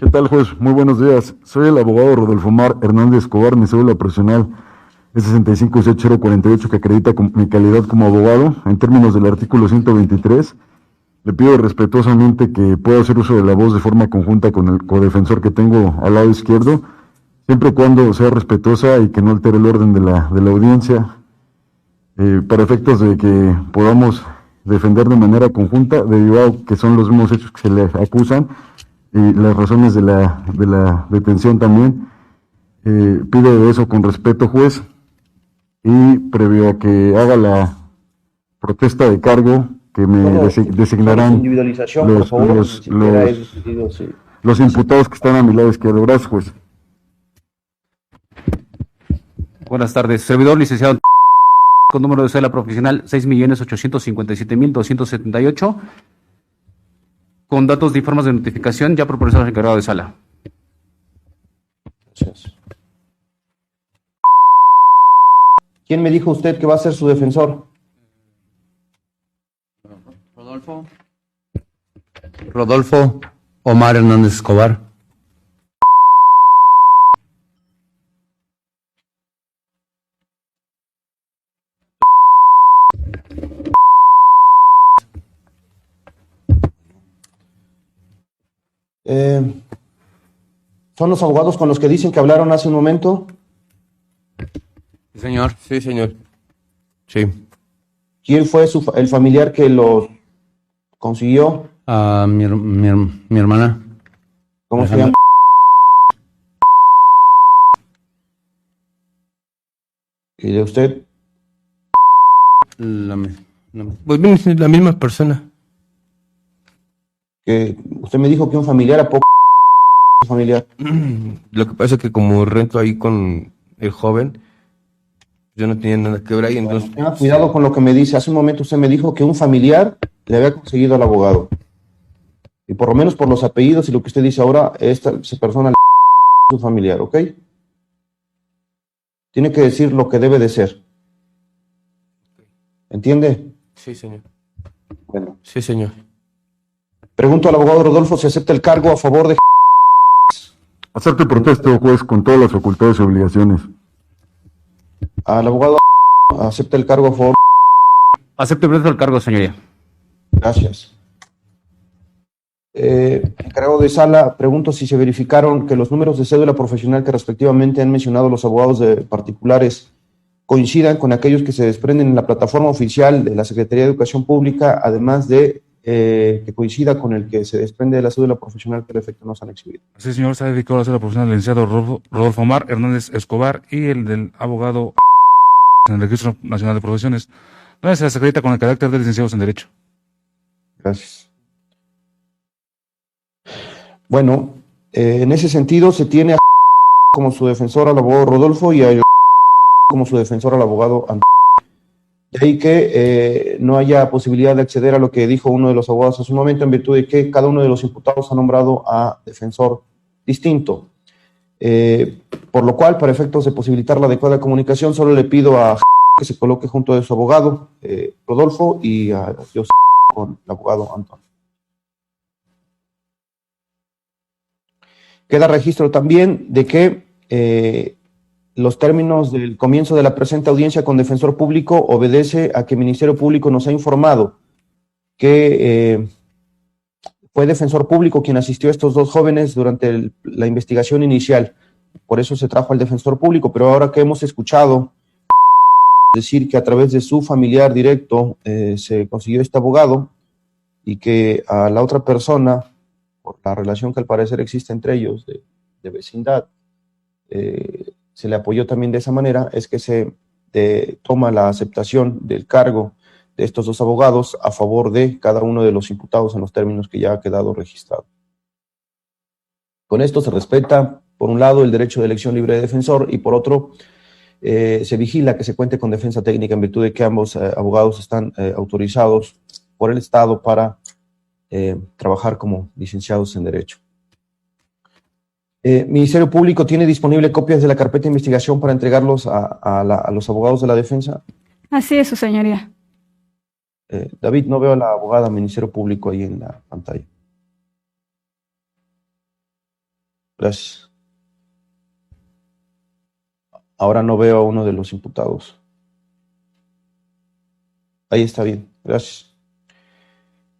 ¿Qué tal, juez? Muy buenos días. Soy el abogado Rodolfo Mar Hernández Escobar. Mi cédula profesional es 6568048, que acredita mi calidad como abogado. En términos del artículo 123, le pido respetuosamente que pueda hacer uso de la voz de forma conjunta con el codefensor que tengo al lado izquierdo, siempre y cuando sea respetuosa y que no altere el orden de la audiencia, para efectos de que podamos defender de manera conjunta, derivado que son los mismos hechos que se le acusan y las razones de la detención también. Pido eso con respeto, juez, y previo a que haga la protesta de cargo que me designarán los imputados que están a mi lado izquierdo. Gracias, juez. Buenas tardes. Servidor licenciado con número de cédula profesional 6.857.278, con datos y formas de notificación ya proporcionados al encargado de sala. Gracias. ¿Quién me dijo usted que va a ser su defensor? Rodolfo Omar Hernández Escobar. ¿Son los abogados con los que dicen que hablaron hace un momento? Sí, señor. Sí, señor. Sí. ¿Quién fue el familiar que los consiguió? Mi hermana. ¿Cómo se llama? ¿Y de usted? Pues bien, es la misma persona. Que usted me dijo que un familiar, ¿a poco familiar? Lo que pasa es que como rento ahí con el joven, yo no tenía nada que ver ahí, entonces... Tenga cuidado con lo que me dice. Hace un momento usted me dijo que un familiar le había conseguido al abogado. Y por lo menos por los apellidos y lo que usted dice ahora, esa persona es su familiar, ¿ok? Tiene que decir lo que debe de ser. ¿Entiende? Sí, señor. Bueno. Sí, señor. Pregunto al abogado Rodolfo si acepta el cargo a favor de... Acepto y protesto, juez, con todas las facultades y obligaciones. Al abogado acepta el cargo a favor. Acepto y protesto el cargo, señoría. Gracias. Encargado de sala, pregunto si se verificaron que los números de cédula profesional que respectivamente han mencionado los abogados de particulares coincidan con aquellos que se desprenden en la plataforma oficial de la Secretaría de Educación Pública, además de que coincida con el que se desprende de la cédula profesional que al efecto nos han exhibido. Sí, señor, se ha dedicado a la cédula profesional del licenciado Rodolfo Omar Hernández Escobar y el del abogado en el Registro Nacional de Profesiones, donde se les acredita con el carácter de licenciados en Derecho. Gracias. Bueno, en ese sentido se tiene a como su defensor al abogado Rodolfo y a como su defensor al abogado Antonio. De ahí que no haya posibilidad de acceder a lo que dijo uno de los abogados hace un momento, en virtud de que cada uno de los imputados ha nombrado a defensor distinto. Por lo cual, para efectos de posibilitar la adecuada comunicación, solo le pido a que se coloque junto de su abogado, Rodolfo, y a yo con el abogado Antonio. Queda registro también de que los términos del comienzo de la presente audiencia con defensor público obedece a que el Ministerio Público nos ha informado que fue defensor público quien asistió a estos dos jóvenes durante la investigación inicial. Por eso se trajo al defensor público, pero ahora que hemos escuchado decir que a través de su familiar directo se consiguió este abogado y que a la otra persona, por la relación que al parecer existe entre ellos de vecindad, se le apoyó también de esa manera, es que se toma la aceptación del cargo de estos dos abogados a favor de cada uno de los imputados en los términos que ya ha quedado registrado. Con esto se respeta, por un lado, el derecho de elección libre de defensor y por otro, se vigila que se cuente con defensa técnica en virtud de que ambos abogados están autorizados por el Estado para trabajar como licenciados en Derecho. ¿Ministerio Público tiene disponible copias de la carpeta de investigación para entregarlos a los abogados de la defensa? Así es, su señoría. David, no veo a la abogada Ministerio Público ahí en la pantalla. Gracias. Ahora no veo a uno de los imputados. Ahí está bien, gracias.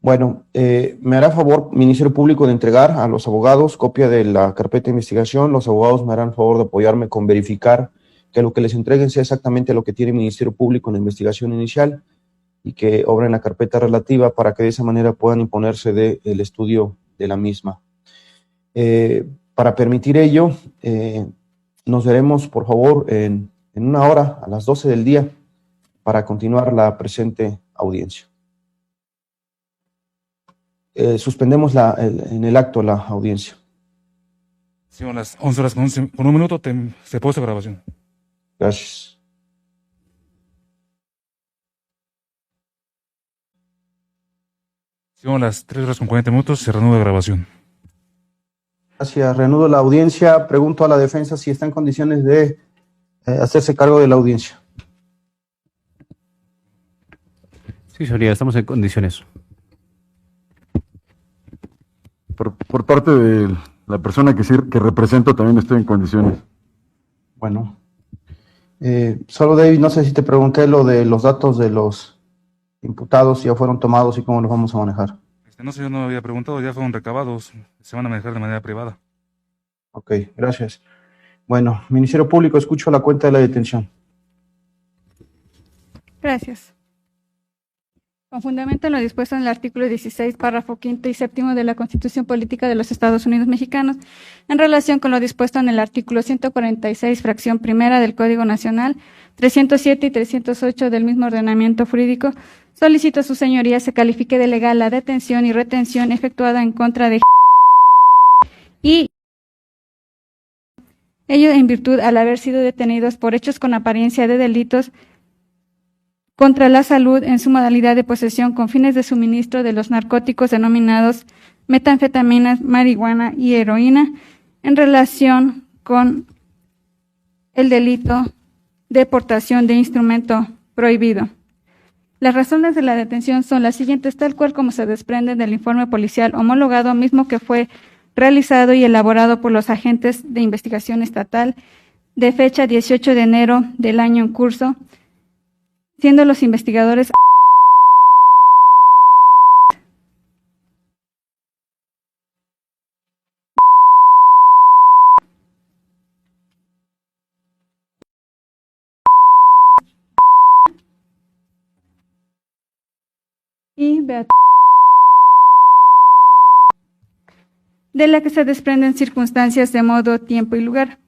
Bueno, me hará favor, Ministerio Público, de entregar a los abogados copia de la carpeta de investigación. Los abogados me harán favor de apoyarme con verificar que lo que les entreguen sea exactamente lo que tiene el Ministerio Público en la investigación inicial y que obren la carpeta relativa para que de esa manera puedan imponerse del estudio de la misma. Para permitir ello, nos veremos, por favor, en una hora, a las 12 del día, para continuar la presente audiencia. Suspendemos en el acto la audiencia. Sí, a las 11 horas con un minuto se pausa grabación. Gracias. Sí, a las 3 horas con 40 minutos se reanuda grabación. Gracias. Reanudo la audiencia. Pregunto a la defensa si está en condiciones de hacerse cargo de la audiencia. Sí, señoría, estamos en condiciones. Por parte de la persona que represento también estoy en condiciones. Bueno. Solo, David, no sé si te pregunté lo de los datos de los imputados, si ya fueron tomados y cómo los vamos a manejar. No sé, yo no había preguntado, ya fueron recabados, se van a manejar de manera privada. Ok, gracias. Bueno, Ministerio Público, escucho la cuenta de la detención. Gracias. Con fundamento en lo dispuesto en el artículo 16, párrafo quinto y séptimo de la Constitución Política de los Estados Unidos Mexicanos, en relación con lo dispuesto en el artículo 146, fracción primera del Código Nacional, 307 y 308 del mismo ordenamiento jurídico, solicito a su señoría se califique de legal la detención y retención efectuada en contra de y ello en virtud al haber sido detenidos por hechos con apariencia de delitos contra la salud en su modalidad de posesión con fines de suministro de los narcóticos denominados metanfetaminas, marihuana y heroína en relación con el delito de portación de instrumento prohibido. Las razones de la detención son las siguientes, tal cual como se desprenden del informe policial homologado, mismo que fue realizado y elaborado por los agentes de investigación estatal de fecha 18 de enero del año en curso, siendo los investigadores y Beatriz, de la que se desprenden circunstancias de modo, tiempo y lugar,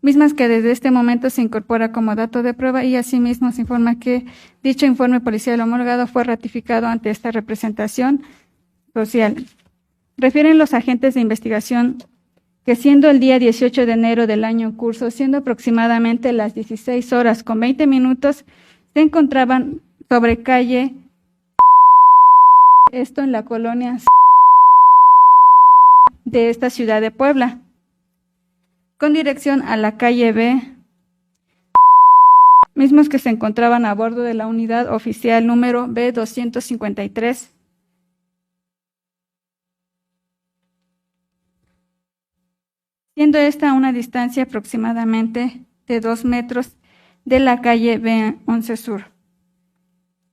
mismas que desde este momento se incorpora como dato de prueba y asimismo se informa que dicho informe policial homologado fue ratificado ante esta representación social. Refieren los agentes de investigación que siendo el día 18 de enero del año en curso, siendo aproximadamente las 16 horas con 20 minutos, se encontraban sobre calle, esto en la colonia de esta ciudad de Puebla, con dirección a la calle B, mismos que se encontraban a bordo de la unidad oficial número B253, siendo esta a una distancia aproximadamente de 2 metros de la calle B11 Sur.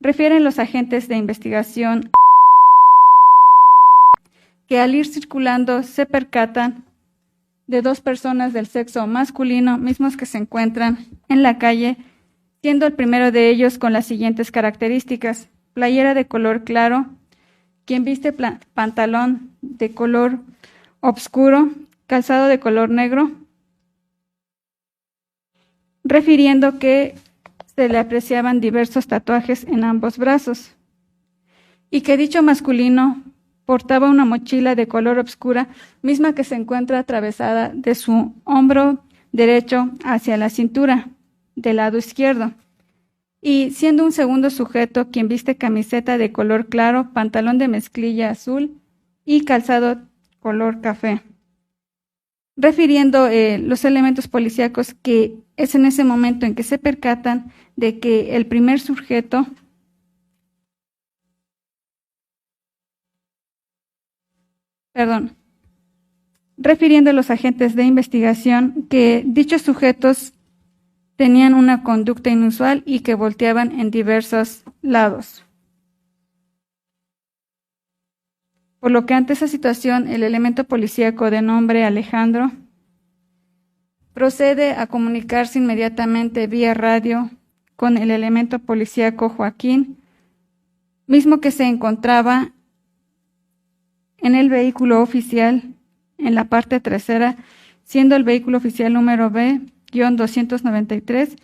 Refieren los agentes de investigación que al ir circulando se percatan de 2 personas del sexo masculino, mismos que se encuentran en la calle, siendo el primero de ellos con las siguientes características: playera de color claro, quien viste pantalón de color oscuro, calzado de color negro, refiriendo que se le apreciaban diversos tatuajes en ambos brazos, y que dicho masculino portaba una mochila de color oscura, misma que se encuentra atravesada de su hombro derecho hacia la cintura, del lado izquierdo. Y siendo un segundo sujeto quien viste camiseta de color claro, pantalón de mezclilla azul y calzado color café. Refiriendo los elementos policíacos que es en ese momento en que se percatan de que el primer sujeto refiriendo a los agentes de investigación que dichos sujetos tenían una conducta inusual y que volteaban en diversos lados. Por lo que ante esa situación, el elemento policíaco de nombre Alejandro procede a comunicarse inmediatamente vía radio con el elemento policíaco Joaquín, mismo que se encontraba en el vehículo oficial en la parte trasera, siendo el vehículo oficial número B-293,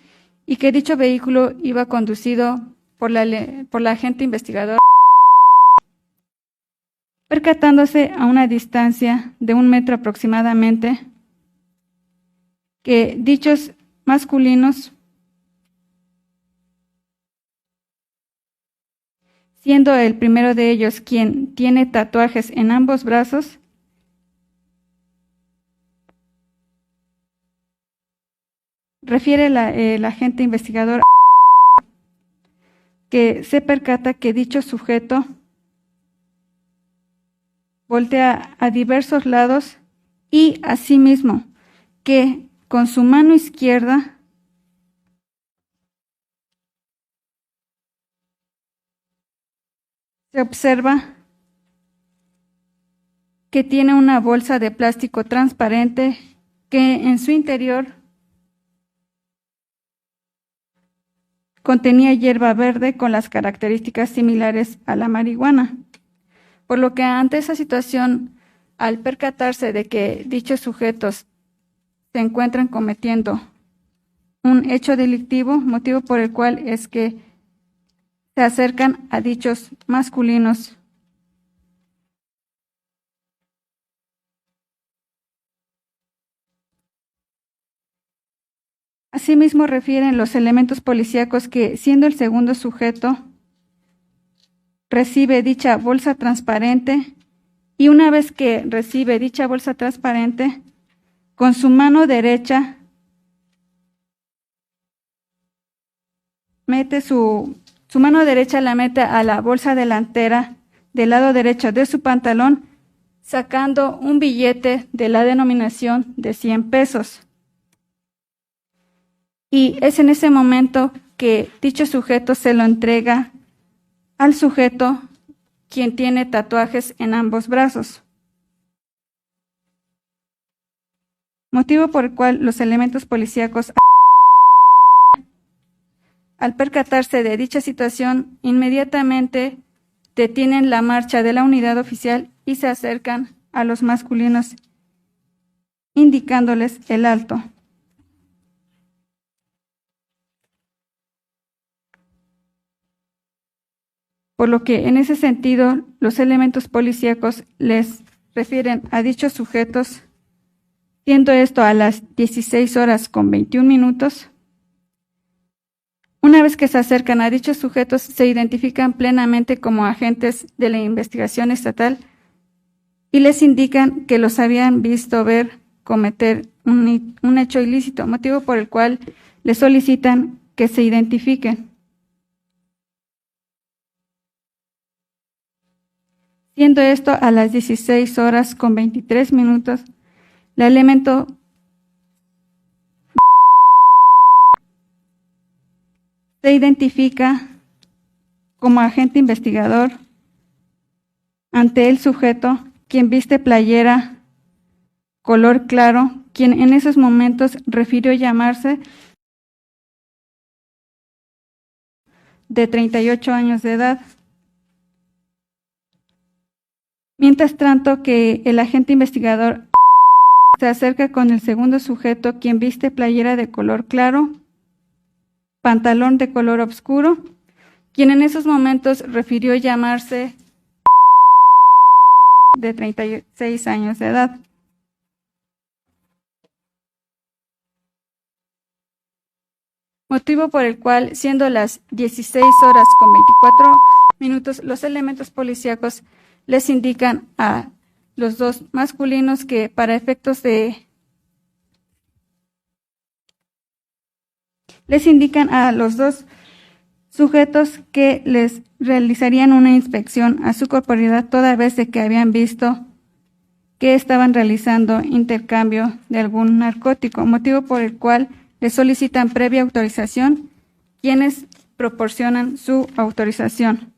y que dicho vehículo iba conducido por la agente investigadora, percatándose a una distancia de 1 metro aproximadamente que dichos masculinos, siendo el primero de ellos quien tiene tatuajes en ambos brazos, refiere el agente investigador que se percata que dicho sujeto voltea a diversos lados y asimismo que con su mano izquierda se observa que tiene una bolsa de plástico transparente que en su interior contenía hierba verde con las características similares a la marihuana. Por lo que ante esa situación, al percatarse de que dichos sujetos se encuentran cometiendo un hecho delictivo, motivo por el cual es que se acercan a dichos masculinos asimismo refieren los elementos policíacos que, siendo el segundo sujeto, recibe dicha bolsa transparente y una vez que recibe dicha bolsa transparente, con su mano derecha mete su mano derecha la mete a la bolsa delantera del lado derecho de su pantalón, sacando un billete de la denominación de 100 pesos. Y es en ese momento que dicho sujeto se lo entrega al sujeto quien tiene tatuajes en ambos brazos. Motivo por el cual los elementos policíacos, al percatarse de dicha situación, inmediatamente detienen la marcha de la unidad oficial y se acercan a los masculinos, indicándoles el alto. Por lo que en ese sentido, los elementos policíacos les refieren a dichos sujetos, siendo esto a las 16:21. Una vez que se acercan a dichos sujetos, se identifican plenamente como agentes de la investigación estatal y les indican que los habían visto ver cometer un hecho ilícito, motivo por el cual les solicitan que se identifiquen. Siendo esto a las 16:23, el elemento se identifica como agente investigador ante el sujeto, quien viste playera color claro, quien en esos momentos refirió llamarse de 38 años de edad. Mientras tanto que el agente investigador se acerca con el segundo sujeto, quien viste playera de color claro, pantalón de color oscuro, quien en esos momentos refirió llamarse de 36 años de edad. Motivo por el cual, siendo las 16:24, los elementos policíacos les indican a los dos masculinos que para efectos de... Les indican a los dos sujetos que les realizarían una inspección a su corporalidad toda vez de que habían visto que estaban realizando intercambio de algún narcótico, motivo por el cual le solicitan previa autorización, quienes proporcionan su autorización.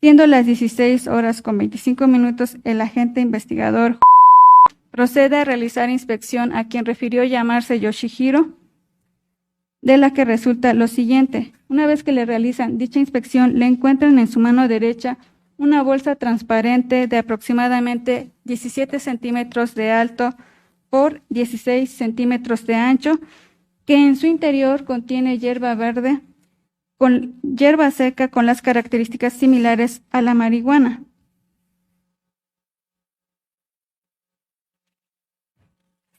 Siendo las 16:25, el agente investigador procede a realizar inspección a quien refirió llamarse Yoshihiro, de la que resulta lo siguiente. Una vez que le realizan dicha inspección, le encuentran en su mano derecha una bolsa transparente de aproximadamente 17 centímetros de alto por 16 centímetros de ancho, que en su interior contiene hierba verde con hierba seca con las características similares a la marihuana.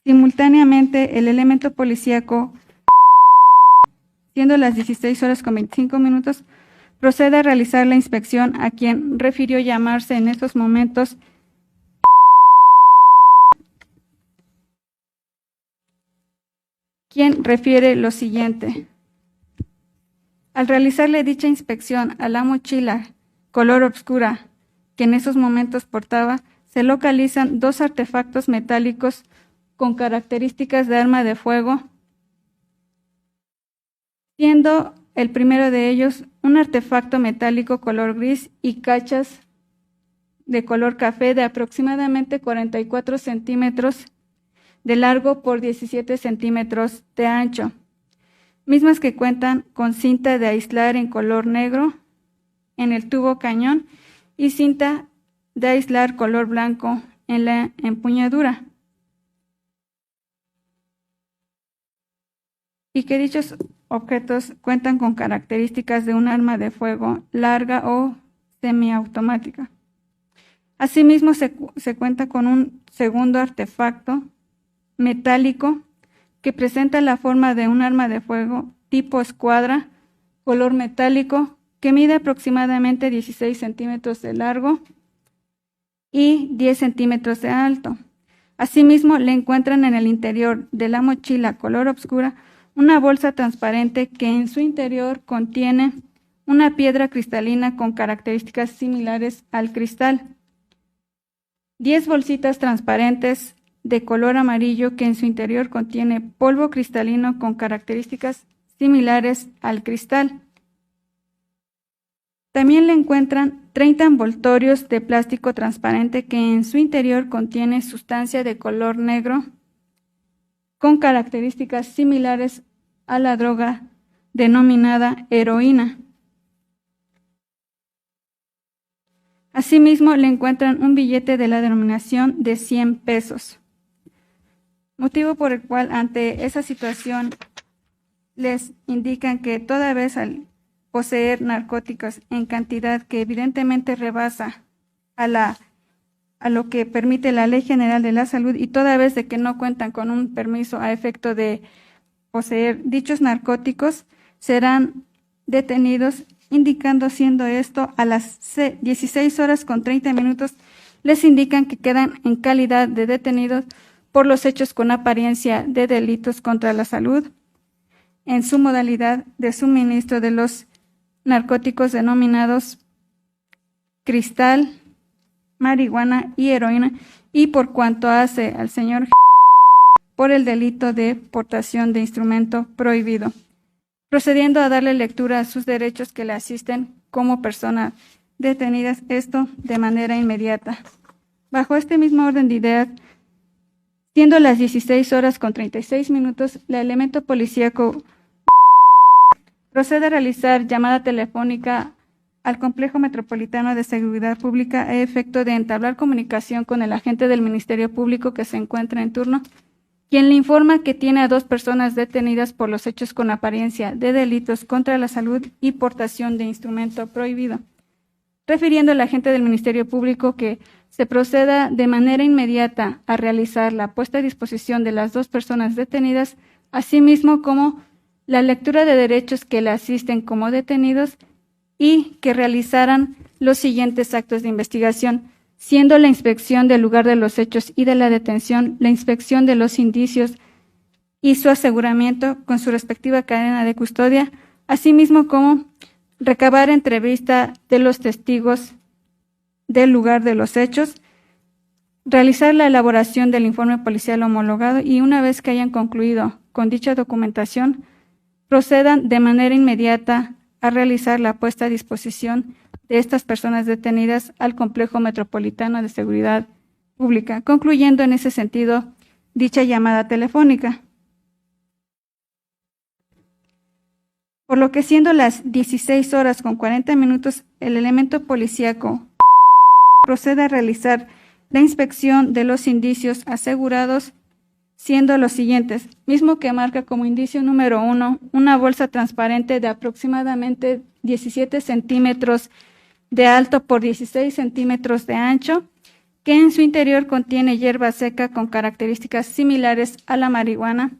Simultáneamente, el elemento policíaco, siendo las 16:25, procede a realizar la inspección a quien refirió llamarse en estos momentos quien refiere lo siguiente. Al realizarle dicha inspección a la mochila color oscura que en esos momentos portaba, se localizan 2 artefactos metálicos con características de arma de fuego, siendo el primero de ellos un artefacto metálico color gris y cachas de color café de aproximadamente 44 centímetros de largo por 17 centímetros de ancho, mismas que cuentan con cinta de aislar en color negro en el tubo cañón y cinta de aislar color blanco en la empuñadura. Y que dichos objetos cuentan con características de un arma de fuego larga o semiautomática. Asimismo, se cuenta con un segundo artefacto metálico que presenta la forma de un arma de fuego tipo escuadra, color metálico, que mide aproximadamente 16 centímetros de largo y 10 centímetros de alto. Asimismo, le encuentran en el interior de la mochila color oscura una bolsa transparente que en su interior contiene una piedra cristalina con características similares al cristal. 10 bolsitas transparentes de color amarillo que en su interior contiene polvo cristalino con características similares al cristal. También le encuentran 30 envoltorios de plástico transparente que en su interior contiene sustancia de color negro con características similares a la droga denominada heroína. Asimismo, le encuentran un billete de la denominación de 100 pesos, motivo por el cual ante esa situación les indican que toda vez al poseer narcóticos en cantidad que evidentemente rebasa a lo que permite la Ley General de la Salud y toda vez de que no cuentan con un permiso a efecto de poseer dichos narcóticos, serán detenidos, indicando siendo esto a las 16:30, les indican que quedan en calidad de detenidos por los hechos con apariencia de delitos contra la salud, en su modalidad de suministro de los narcóticos denominados cristal, marihuana y heroína, y por cuanto hace al señor por el delito de portación de instrumento prohibido, procediendo a darle lectura a sus derechos que le asisten como persona detenida, esto de manera inmediata. Bajo este mismo orden de ideas, siendo las 16:36, el elemento policíaco procede a realizar llamada telefónica al Complejo Metropolitano de Seguridad Pública a efecto de entablar comunicación con el agente del Ministerio Público que se encuentra en turno, quien le informa que tiene a 2 personas detenidas por los hechos con apariencia de delitos contra la salud y portación de instrumento prohibido, refiriendo al agente del Ministerio Público que se proceda de manera inmediata a realizar la puesta a disposición de las 2 personas detenidas, asimismo como la lectura de derechos que le asisten como detenidos y que realizaran los siguientes actos de investigación, siendo la inspección del lugar de los hechos y de la detención, la inspección de los indicios y su aseguramiento con su respectiva cadena de custodia, asimismo como recabar entrevista de los testigos del lugar de los hechos, realizar la elaboración del informe policial homologado y una vez que hayan concluido con dicha documentación, procedan de manera inmediata a realizar la puesta a disposición de estas personas detenidas al Complejo Metropolitano de Seguridad Pública, concluyendo en ese sentido dicha llamada telefónica. Por lo que siendo las 16:40, el elemento policíaco procede a realizar la inspección de los indicios asegurados, siendo los siguientes, mismo que marca como indicio número 1 una bolsa transparente de aproximadamente 17 centímetros de alto por 16 centímetros de ancho, que en su interior contiene hierba seca con características similares a la marihuana.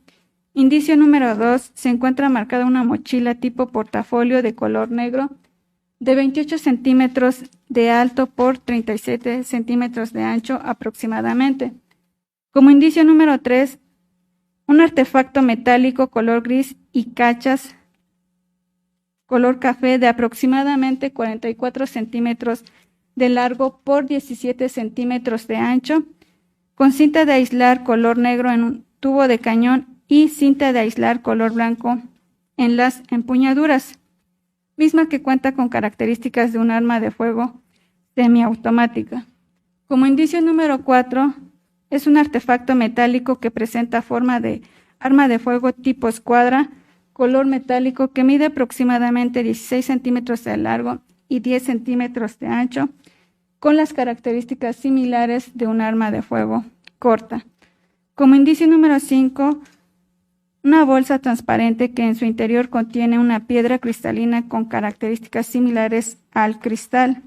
Indicio número 2, se encuentra marcada una mochila tipo portafolio de color negro de 28 centímetros de alto por 37 centímetros de ancho aproximadamente. Como indicio número 3, un artefacto metálico color gris y cachas color café de aproximadamente 44 centímetros de largo por 17 centímetros de ancho, con cinta de aislar color negro en un tubo de cañón y cinta de aislar color blanco en las empuñaduras, misma que cuenta con características de un arma de fuego semiautomática. Como indicio número 4, es un artefacto metálico que presenta forma de arma de fuego tipo escuadra, color metálico que mide aproximadamente 16 centímetros de largo y 10 centímetros de ancho, con las características similares de un arma de fuego corta. Como indicio número 5, una bolsa transparente que en su interior contiene una piedra cristalina con características similares al cristal.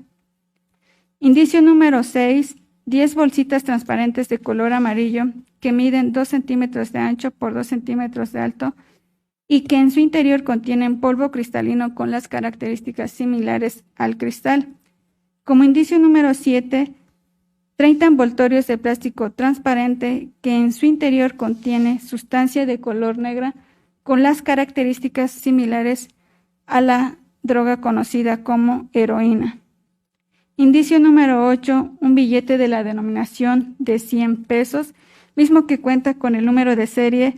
Indicio número 6, 10 bolsitas transparentes de color amarillo que miden 2 centímetros de ancho por 2 centímetros de alto y que en su interior contienen polvo cristalino con las características similares al cristal. Como indicio número 7, 30 envoltorios de plástico transparente que en su interior contiene sustancia de color negra con las características similares a la droga conocida como heroína. Indicio número 8, un billete de la denominación de 100 pesos, mismo que cuenta con el número de serie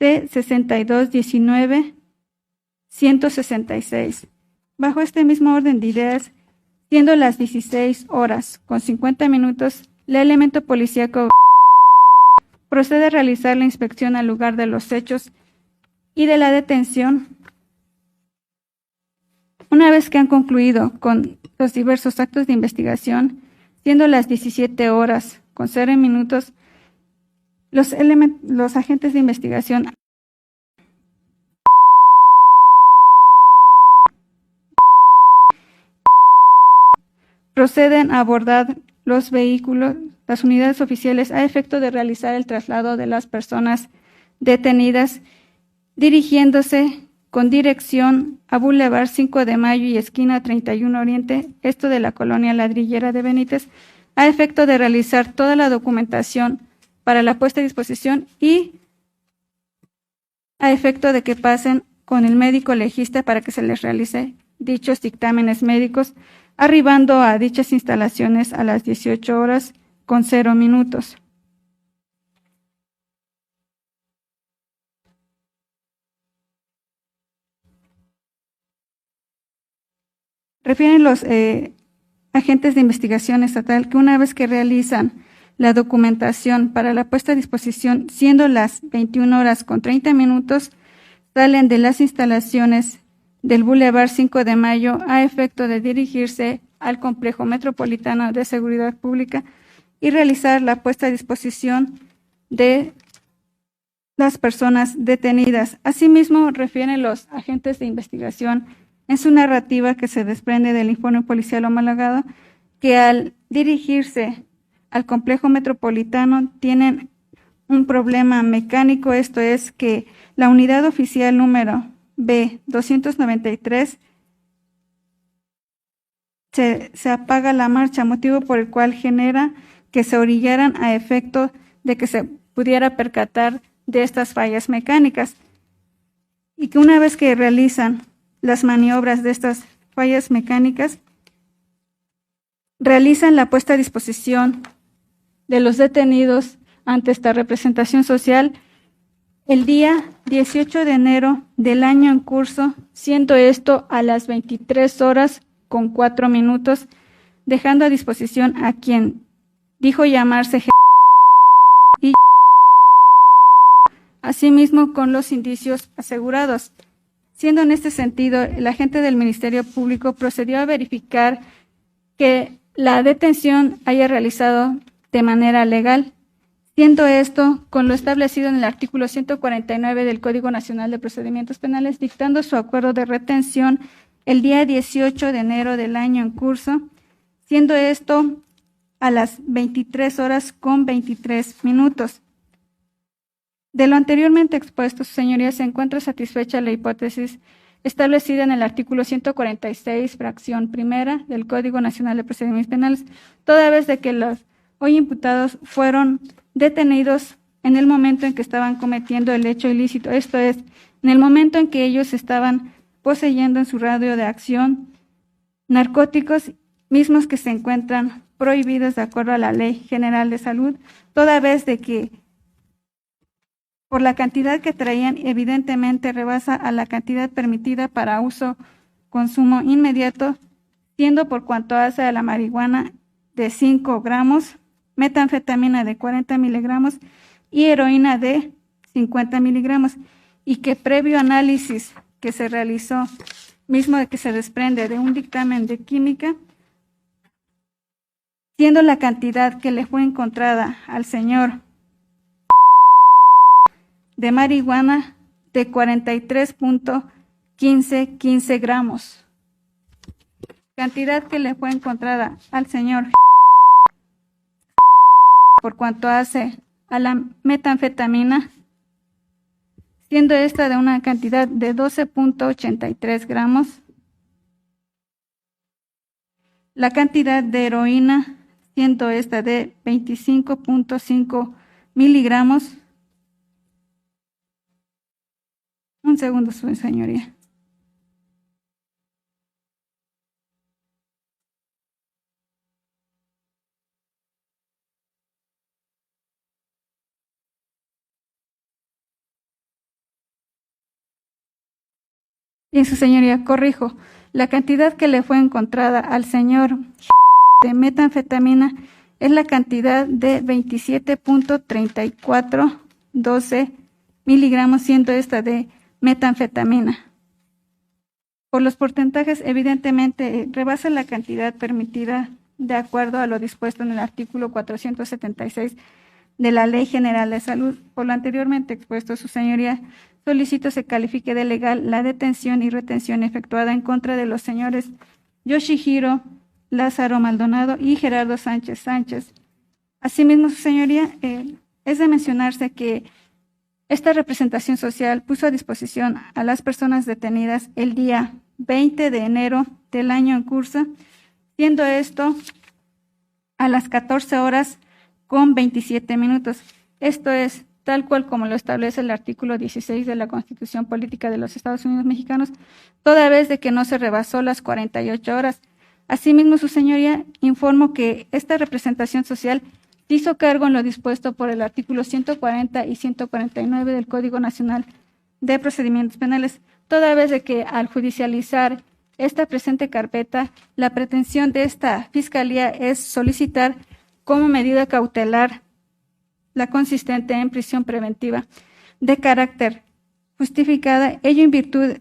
C6219-166. Bajo este mismo orden de ideas, siendo las 16:50, el elemento policíaco procede a realizar la inspección al lugar de los hechos y de la detención. Una vez que han concluido con los diversos actos de investigación, siendo las 17:00, los agentes de investigación proceden a abordar los vehículos, las unidades oficiales, a efecto de realizar el traslado de las personas detenidas, dirigiéndose con dirección a Boulevard 5 de Mayo y esquina 31 Oriente, esto de la colonia ladrillera de Benítez, a efecto de realizar toda la documentación para la puesta a disposición y a efecto de que pasen con el médico legista para que se les realice dichos dictámenes médicos, arribando a dichas instalaciones a las 18:00. Refieren los agentes de investigación estatal que una vez que realizan la documentación para la puesta a disposición, siendo las 21:30, salen de las instalaciones del Boulevard 5 de Mayo a efecto de dirigirse al Complejo Metropolitano de Seguridad Pública y realizar la puesta a disposición de las personas detenidas. Asimismo, refieren los agentes de investigación en su narrativa que se desprende del informe policial homologado que al dirigirse al Complejo Metropolitano tienen un problema mecánico, esto es que la unidad oficial número B293 se apaga la marcha, motivo por el cual genera que se orillaran a efecto de que se pudiera percatar de estas fallas mecánicas y que una vez que realizan las maniobras de estas fallas mecánicas, realizan la puesta a disposición de los detenidos ante esta representación social el día 18 de enero del año en curso, siendo esto a las 23:04, dejando a disposición a quien dijo llamarse y asimismo con los indicios asegurados. Siendo en este sentido, el agente del Ministerio Público procedió a verificar que la detención haya realizado de manera legal, siendo esto con lo establecido en el artículo 149 del Código Nacional de Procedimientos Penales, dictando su acuerdo de retención el día 18 de enero del año en curso, siendo esto a las 23:23. De lo anteriormente expuesto, su señoría se encuentra satisfecha la hipótesis establecida en el artículo 146, fracción primera del Código Nacional de Procedimientos Penales, toda vez de que los hoy imputados fueron detenidos en el momento en que estaban cometiendo el hecho ilícito, esto es, en el momento en que ellos estaban poseyendo en su radio de acción narcóticos mismos que se encuentran prohibidos de acuerdo a la Ley General de Salud, toda vez de que por la cantidad que traían evidentemente rebasa a la cantidad permitida para uso, consumo inmediato, siendo por cuanto hace a la marihuana de 5 gramos, metanfetamina de 40 miligramos y heroína de 50 miligramos, y que previo análisis que se realizó, mismo de que se desprende de un dictamen de química, siendo la cantidad que le fue encontrada al señor de marihuana de 43.15 gramos, cantidad que le fue encontrada al señor por cuanto hace a la metanfetamina, siendo esta de una cantidad de 12.83 gramos, la cantidad de heroína, siendo esta de 25.5 miligramos. Un segundo, su señoría. Bien, su señoría, corrijo. La cantidad que le fue encontrada al señor de metanfetamina es la cantidad de 27.3412 miligramos, siendo esta de metanfetamina. Por los porcentajes, evidentemente, rebasa la cantidad permitida de acuerdo a lo dispuesto en el artículo 476 de la Ley General de Salud. Por lo anteriormente expuesto, su señoría, solicito se califique de legal la detención y retención efectuada en contra de los señores Yoshihiro Lázaro Maldonado y Gerardo Sánchez Sánchez. Asimismo, su señoría, es de mencionarse que esta representación social puso a disposición a las personas detenidas el día 20 de enero del año en curso, siendo esto a las 14:27. Esto es tal cual como lo establece el artículo 16 de la Constitución Política de los Estados Unidos Mexicanos, toda vez de que no se rebasó las 48 horas. Asimismo, su señoría, informo que esta representación social hizo cargo en lo dispuesto por el artículo 140 y 149 del Código Nacional de Procedimientos Penales, toda vez de que al judicializar esta presente carpeta, la pretensión de esta Fiscalía es solicitar como medida cautelar la consistente en prisión preventiva de carácter justificada, ello en virtud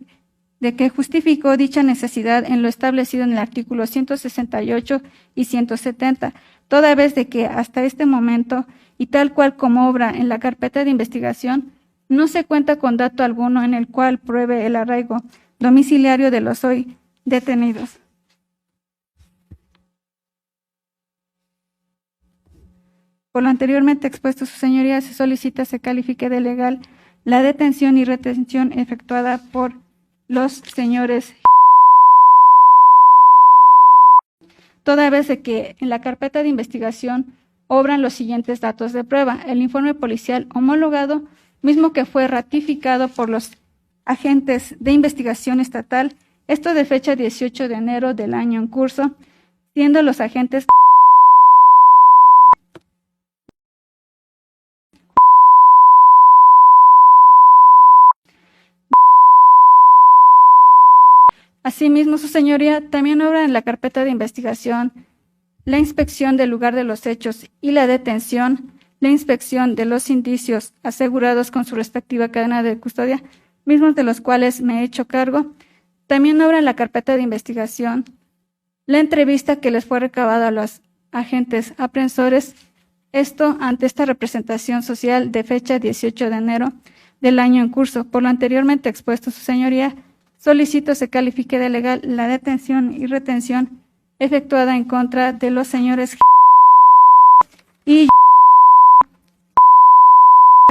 de que justificó dicha necesidad en lo establecido en el artículo 168 y 170, toda vez de que hasta este momento, y tal cual como obra en la carpeta de investigación, no se cuenta con dato alguno en el cual pruebe el arraigo domiciliario de los hoy detenidos. Por lo anteriormente expuesto, su señoría, se solicita se califique de legal la detención y retención efectuada por los señores, toda vez de que en la carpeta de investigación obran los siguientes datos de prueba: el informe policial homologado, mismo que fue ratificado por los agentes de investigación estatal, esto de fecha 18 de enero del año en curso, siendo los agentes Asimismo, su señoría también obra en la carpeta de investigación la inspección del lugar de los hechos y la detención, la inspección de los indicios asegurados con su respectiva cadena de custodia, mismos de los cuales me he hecho cargo. También obra en la carpeta de investigación la entrevista que les fue recabada a los agentes aprensores, esto ante esta representación social de fecha 18 de enero del año en curso. Por lo anteriormente expuesto, su señoría, solicito se califique de legal la detención y retención efectuada en contra de los señores y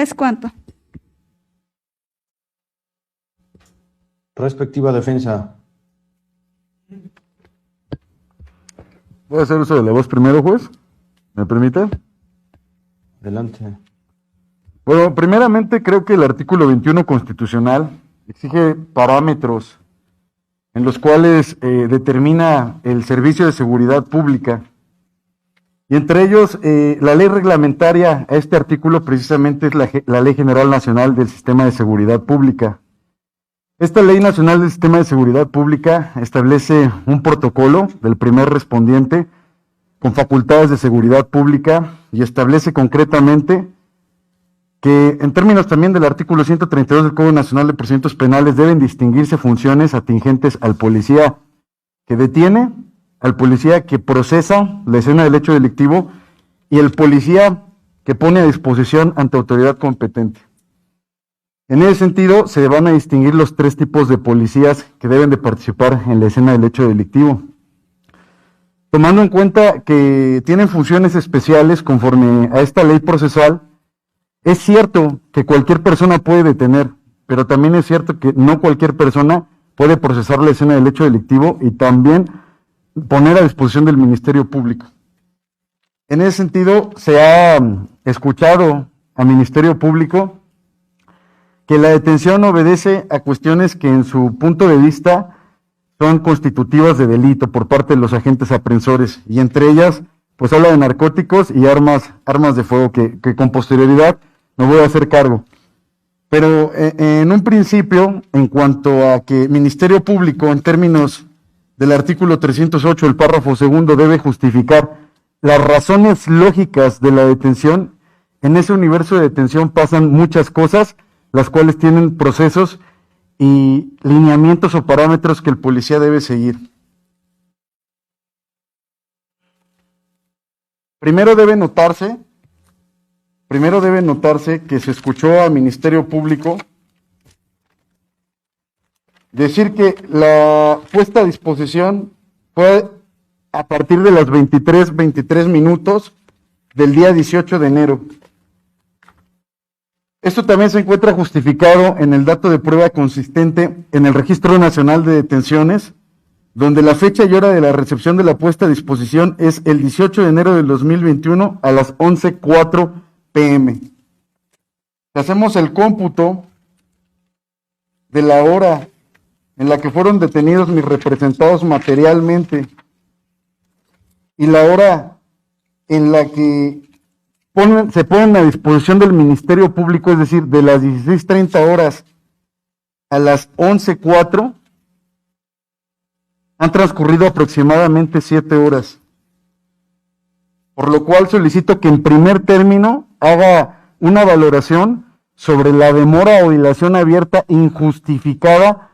es cuanto. Respectiva defensa. Voy a hacer uso de la voz primero, juez. ¿Me permite? Adelante. Bueno, primeramente creo que el artículo 21 constitucional exige parámetros en los cuales determina el servicio de seguridad pública. Y entre ellos, la ley reglamentaria a este artículo precisamente es la Ley General Nacional del Sistema de Seguridad Pública. Esta Ley Nacional del Sistema de Seguridad Pública establece un protocolo del primer respondiente con facultades de seguridad pública y establece concretamente que en términos también del artículo 132 del Código Nacional de Procedimientos Penales deben distinguirse funciones atingentes al policía que detiene, al policía que procesa la escena del hecho delictivo y el policía que pone a disposición ante autoridad competente. En ese sentido, se van a distinguir los tres tipos de policías que deben de participar en la escena del hecho delictivo. Tomando en cuenta que tienen funciones especiales conforme a esta ley procesal, es cierto que cualquier persona puede detener, pero también es cierto que no cualquier persona puede procesar la escena del hecho delictivo y también poner a disposición del Ministerio Público. En ese sentido, se ha escuchado al Ministerio Público que la detención obedece a cuestiones que en su punto de vista son constitutivas de delito por parte de los agentes aprensores, y entre ellas, pues habla de narcóticos y armas de fuego, que con posterioridad me voy a hacer cargo. Pero en un principio, en cuanto a que Ministerio Público, en términos del artículo 308, el párrafo segundo, debe justificar las razones lógicas de la detención, en ese universo de detención pasan muchas cosas, las cuales tienen procesos y lineamientos o parámetros que el policía debe seguir. Primero debe notarse que se escuchó al Ministerio Público decir que la puesta a disposición fue a partir de las 23 minutos del día 18 de enero. Esto también se encuentra justificado en el dato de prueba consistente en el Registro Nacional de Detenciones, donde la fecha y hora de la recepción de la puesta a disposición es el 18 de enero del 2021 a las 11:04 p.m. Si hacemos el cómputo de la hora en la que fueron detenidos mis representados materialmente y la hora en la que se ponen a disposición del Ministerio Público, es decir, de las 16:30 horas a las 11:04, han transcurrido aproximadamente 7 horas. Por lo cual solicito que en primer término haga una valoración sobre la demora o dilación abierta injustificada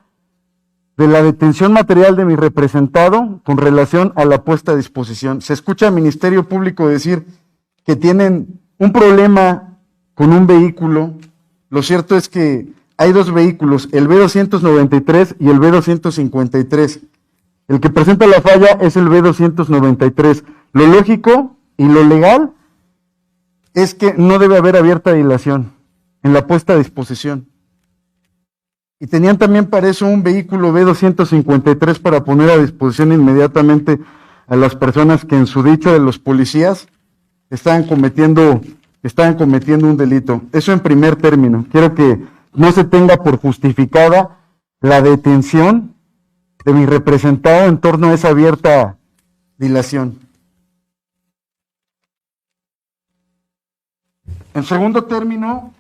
de la detención material de mi representado con relación a la puesta a disposición. Se escucha al Ministerio Público decir que tienen un problema con un vehículo. Lo cierto es que hay dos vehículos, el B293 y el B253. El que presenta la falla es el B293. Lo lógico y lo legal es que no debe haber abierta dilación en la puesta a disposición. Y tenían también para eso un vehículo B253 para poner a disposición inmediatamente a las personas que en su dicho de los policías estaban cometiendo un delito. Eso en primer término. Quiero que no se tenga por justificada la detención de mi representado en torno a esa abierta dilación. En segundo término,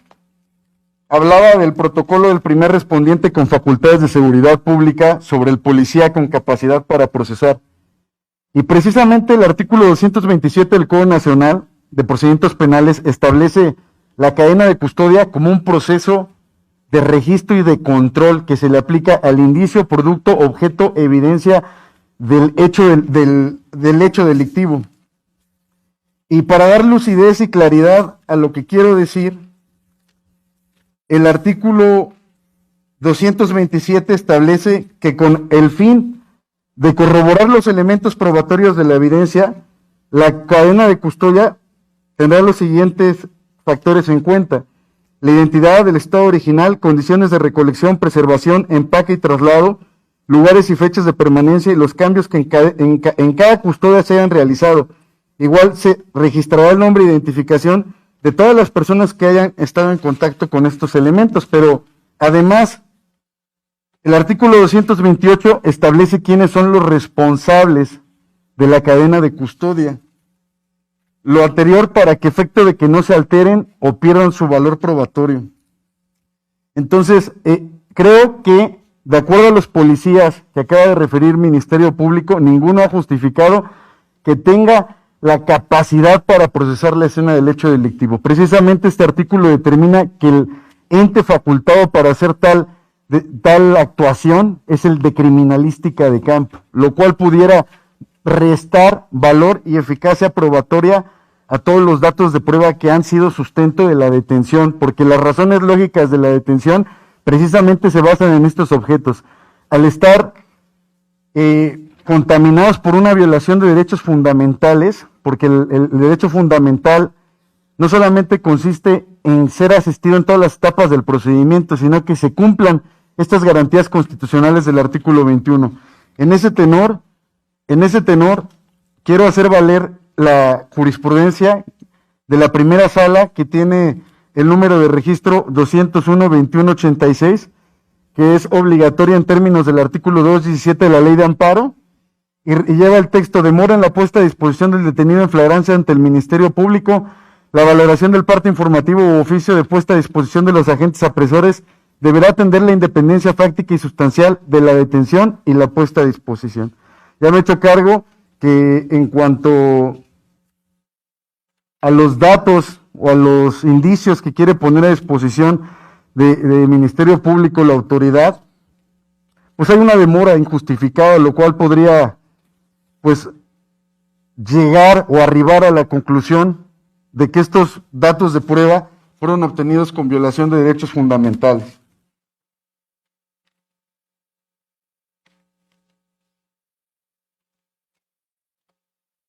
hablaba del protocolo del primer respondiente con facultades de seguridad pública sobre el policía con capacidad para procesar. Y precisamente el artículo 227 del Código Nacional de Procedimientos Penales establece la cadena de custodia como un proceso de registro y de control que se le aplica al indicio, producto, objeto, evidencia del hecho, del hecho delictivo. Y para dar lucidez y claridad a lo que quiero decir, el artículo 227 establece que con el fin de corroborar los elementos probatorios de la evidencia, la cadena de custodia tendrá los siguientes factores en cuenta: la identidad del estado original, condiciones de recolección, preservación, empaque y traslado, lugares y fechas de permanencia y los cambios que en cada custodia se hayan realizado. Igual se registrará el nombre e identificación de todas las personas que hayan estado en contacto con estos elementos, pero además el artículo 228 establece quiénes son los responsables de la cadena de custodia. Lo anterior para que efecto de que no se alteren o pierdan su valor probatorio. Entonces, creo que, de acuerdo a los policías que acaba de referir Ministerio Público, ninguno ha justificado que tenga la capacidad para procesar la escena del hecho delictivo. Precisamente este artículo determina que el ente facultado para hacer tal actuación es el de criminalística de campo, lo cual pudiera restar valor y eficacia probatoria a todos los datos de prueba que han sido sustento de la detención, porque las razones lógicas de la detención precisamente se basan en estos objetos. Al estar contaminados por una violación de derechos fundamentales, porque el derecho fundamental no solamente consiste en ser asistido en todas las etapas del procedimiento, sino que se cumplan estas garantías constitucionales del artículo 21. En ese tenor, quiero hacer valer la jurisprudencia de la primera sala, que tiene el número de registro 201-2186, que es obligatoria en términos del artículo 217 de la Ley de Amparo, y lleva el texto: demora en la puesta a disposición del detenido en flagrancia ante el Ministerio Público, la valoración del parte informativo u oficio de puesta a disposición de los agentes apresores deberá atender la independencia fáctica y sustancial de la detención y la puesta a disposición. Ya me he hecho cargo que en cuanto a los datos o a los indicios que quiere poner a disposición de Ministerio Público la autoridad, pues hay una demora injustificada, lo cual podría pues llegar o arribar a la conclusión de que estos datos de prueba fueron obtenidos con violación de derechos fundamentales.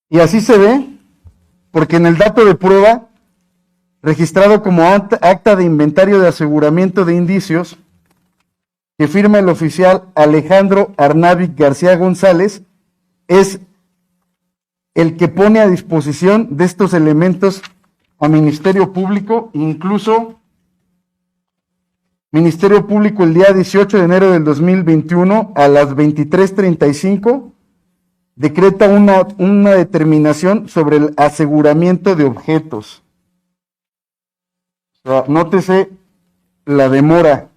Y así se ve, porque en el dato de prueba, registrado como acta de inventario de aseguramiento de indicios, que firma el oficial Alejandro Arnavi García González, es el que pone a disposición de estos elementos a Ministerio Público. Incluso Ministerio Público el día 18 de enero del 2021 a las 23:35 decreta una determinación sobre el aseguramiento de objetos. O sea, nótese la demora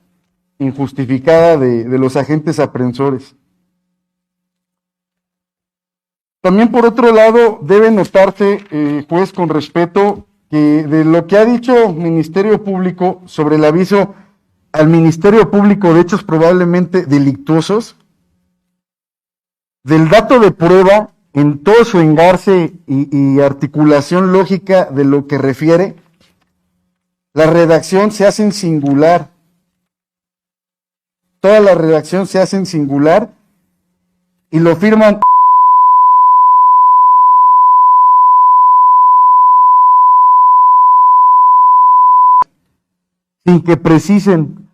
injustificada de los agentes aprensores. También, por otro lado, debe notarse, juez, con respeto, que de lo que ha dicho Ministerio Público sobre el aviso al Ministerio Público de hechos probablemente delictuosos, del dato de prueba, en todo su engarce y articulación lógica de lo que refiere, la redacción se hace en singular. Toda la redacción se hace en singular y lo firman sin que precisen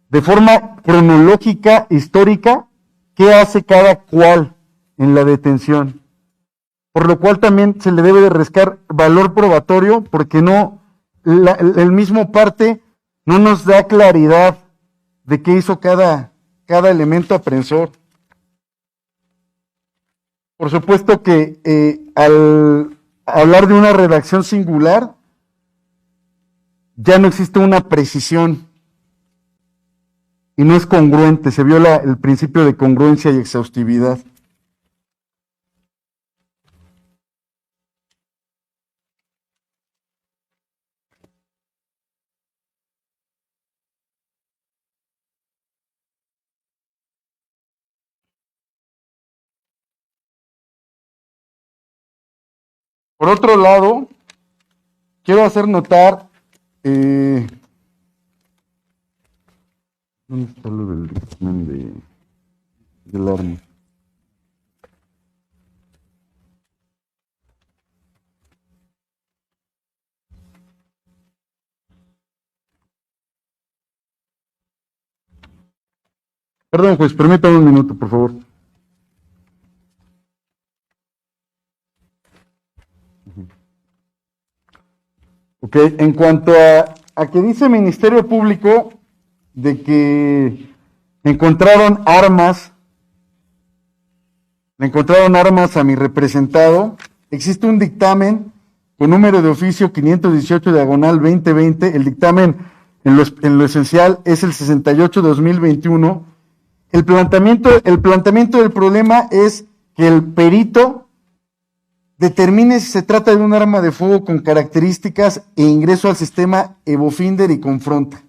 de forma cronológica, histórica, qué hace cada cual en la detención. Por lo cual también se le debe de rescar valor probatorio, porque no, el mismo parte no nos da claridad de qué hizo cada elemento aprensor. Por supuesto que al hablar de una redacción singular, ya no existe una precisión y no es congruente, se viola el principio de congruencia y exhaustividad. Por otro lado, quiero hacer notar, ¿dónde está lo del dictamen del arma? Perdón, juez, permítame un minuto, por favor. Ok, en cuanto a que dice el Ministerio Público de que encontraron armas a mi representado, existe un dictamen con número de oficio 518/2020, el dictamen en lo esencial es el 68/2021. El planteamiento del problema es que el perito determine si se trata de un arma de fuego con características e ingreso al sistema Evofinder y Confronta.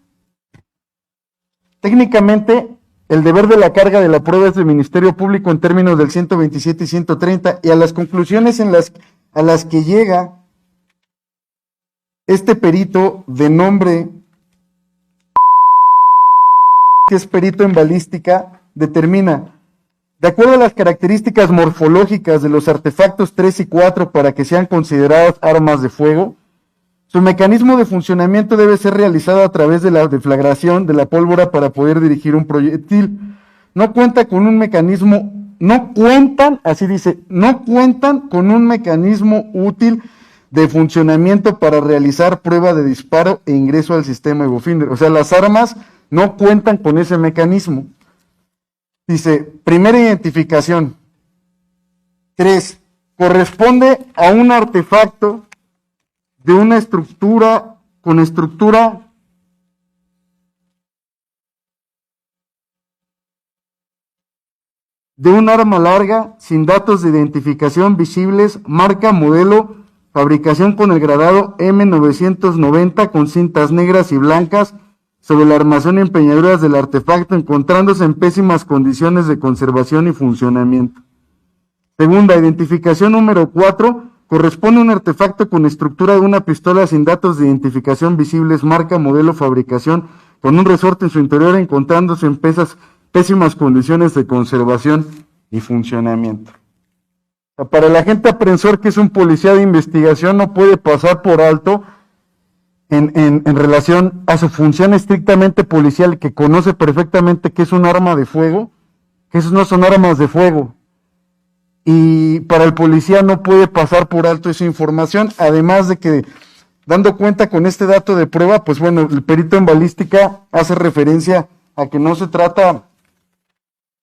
Técnicamente, el deber de la carga de la prueba es del Ministerio Público en términos del 127 y 130, y a las conclusiones a las que llega este perito de nombre, que es perito en balística, determina: de acuerdo a las características morfológicas de los artefactos 3 y 4 para que sean considerados armas de fuego, su mecanismo de funcionamiento debe ser realizado a través de la deflagración de la pólvora para poder dirigir un proyectil. No cuentan con un mecanismo útil de funcionamiento para realizar prueba de disparo e ingreso al sistema Evofinder. O sea, las armas no cuentan con ese mecanismo. Dice, primera identificación. 3. Corresponde a un artefacto de una estructura de un arma larga, sin datos de identificación visibles, marca, modelo, fabricación con el gradado M990 con cintas negras y blancas sobre la armazón y empeñaduras del artefacto, encontrándose en pésimas condiciones de conservación y funcionamiento. Segunda, identificación número 4, corresponde a un artefacto con estructura de una pistola sin datos de identificación visibles, marca, modelo, fabricación, con un resorte en su interior, encontrándose en pésimas condiciones de conservación y funcionamiento. O sea, para el agente aprensor, que es un policía de investigación, no puede pasar por alto en relación a su función estrictamente policial, que conoce perfectamente que es un arma de fuego, que esos no son armas de fuego. Y para el policía no puede pasar por alto esa información, además de que, dando cuenta con este dato de prueba, pues bueno, el perito en balística hace referencia a que no se trata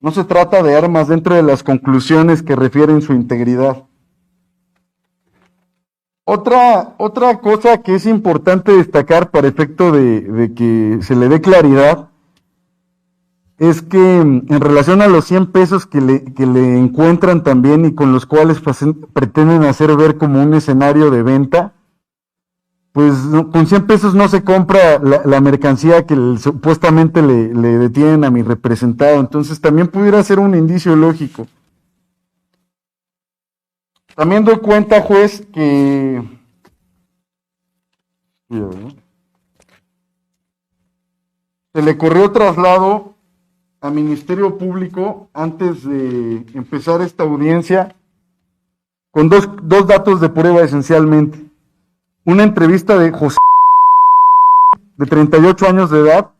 de armas dentro de las conclusiones que refieren su integridad. Otra cosa que es importante destacar para efecto de que se le dé claridad es que en relación a los 100 pesos que le encuentran también y con los cuales pretenden hacer ver como un escenario de venta, pues con 100 pesos no se compra la mercancía que supuestamente le detienen a mi representado. Entonces también pudiera ser un indicio lógico. También doy cuenta, juez, que se le corrió traslado al Ministerio Público antes de empezar esta audiencia con dos datos de prueba esencialmente. Una entrevista de José, de 38 años de edad,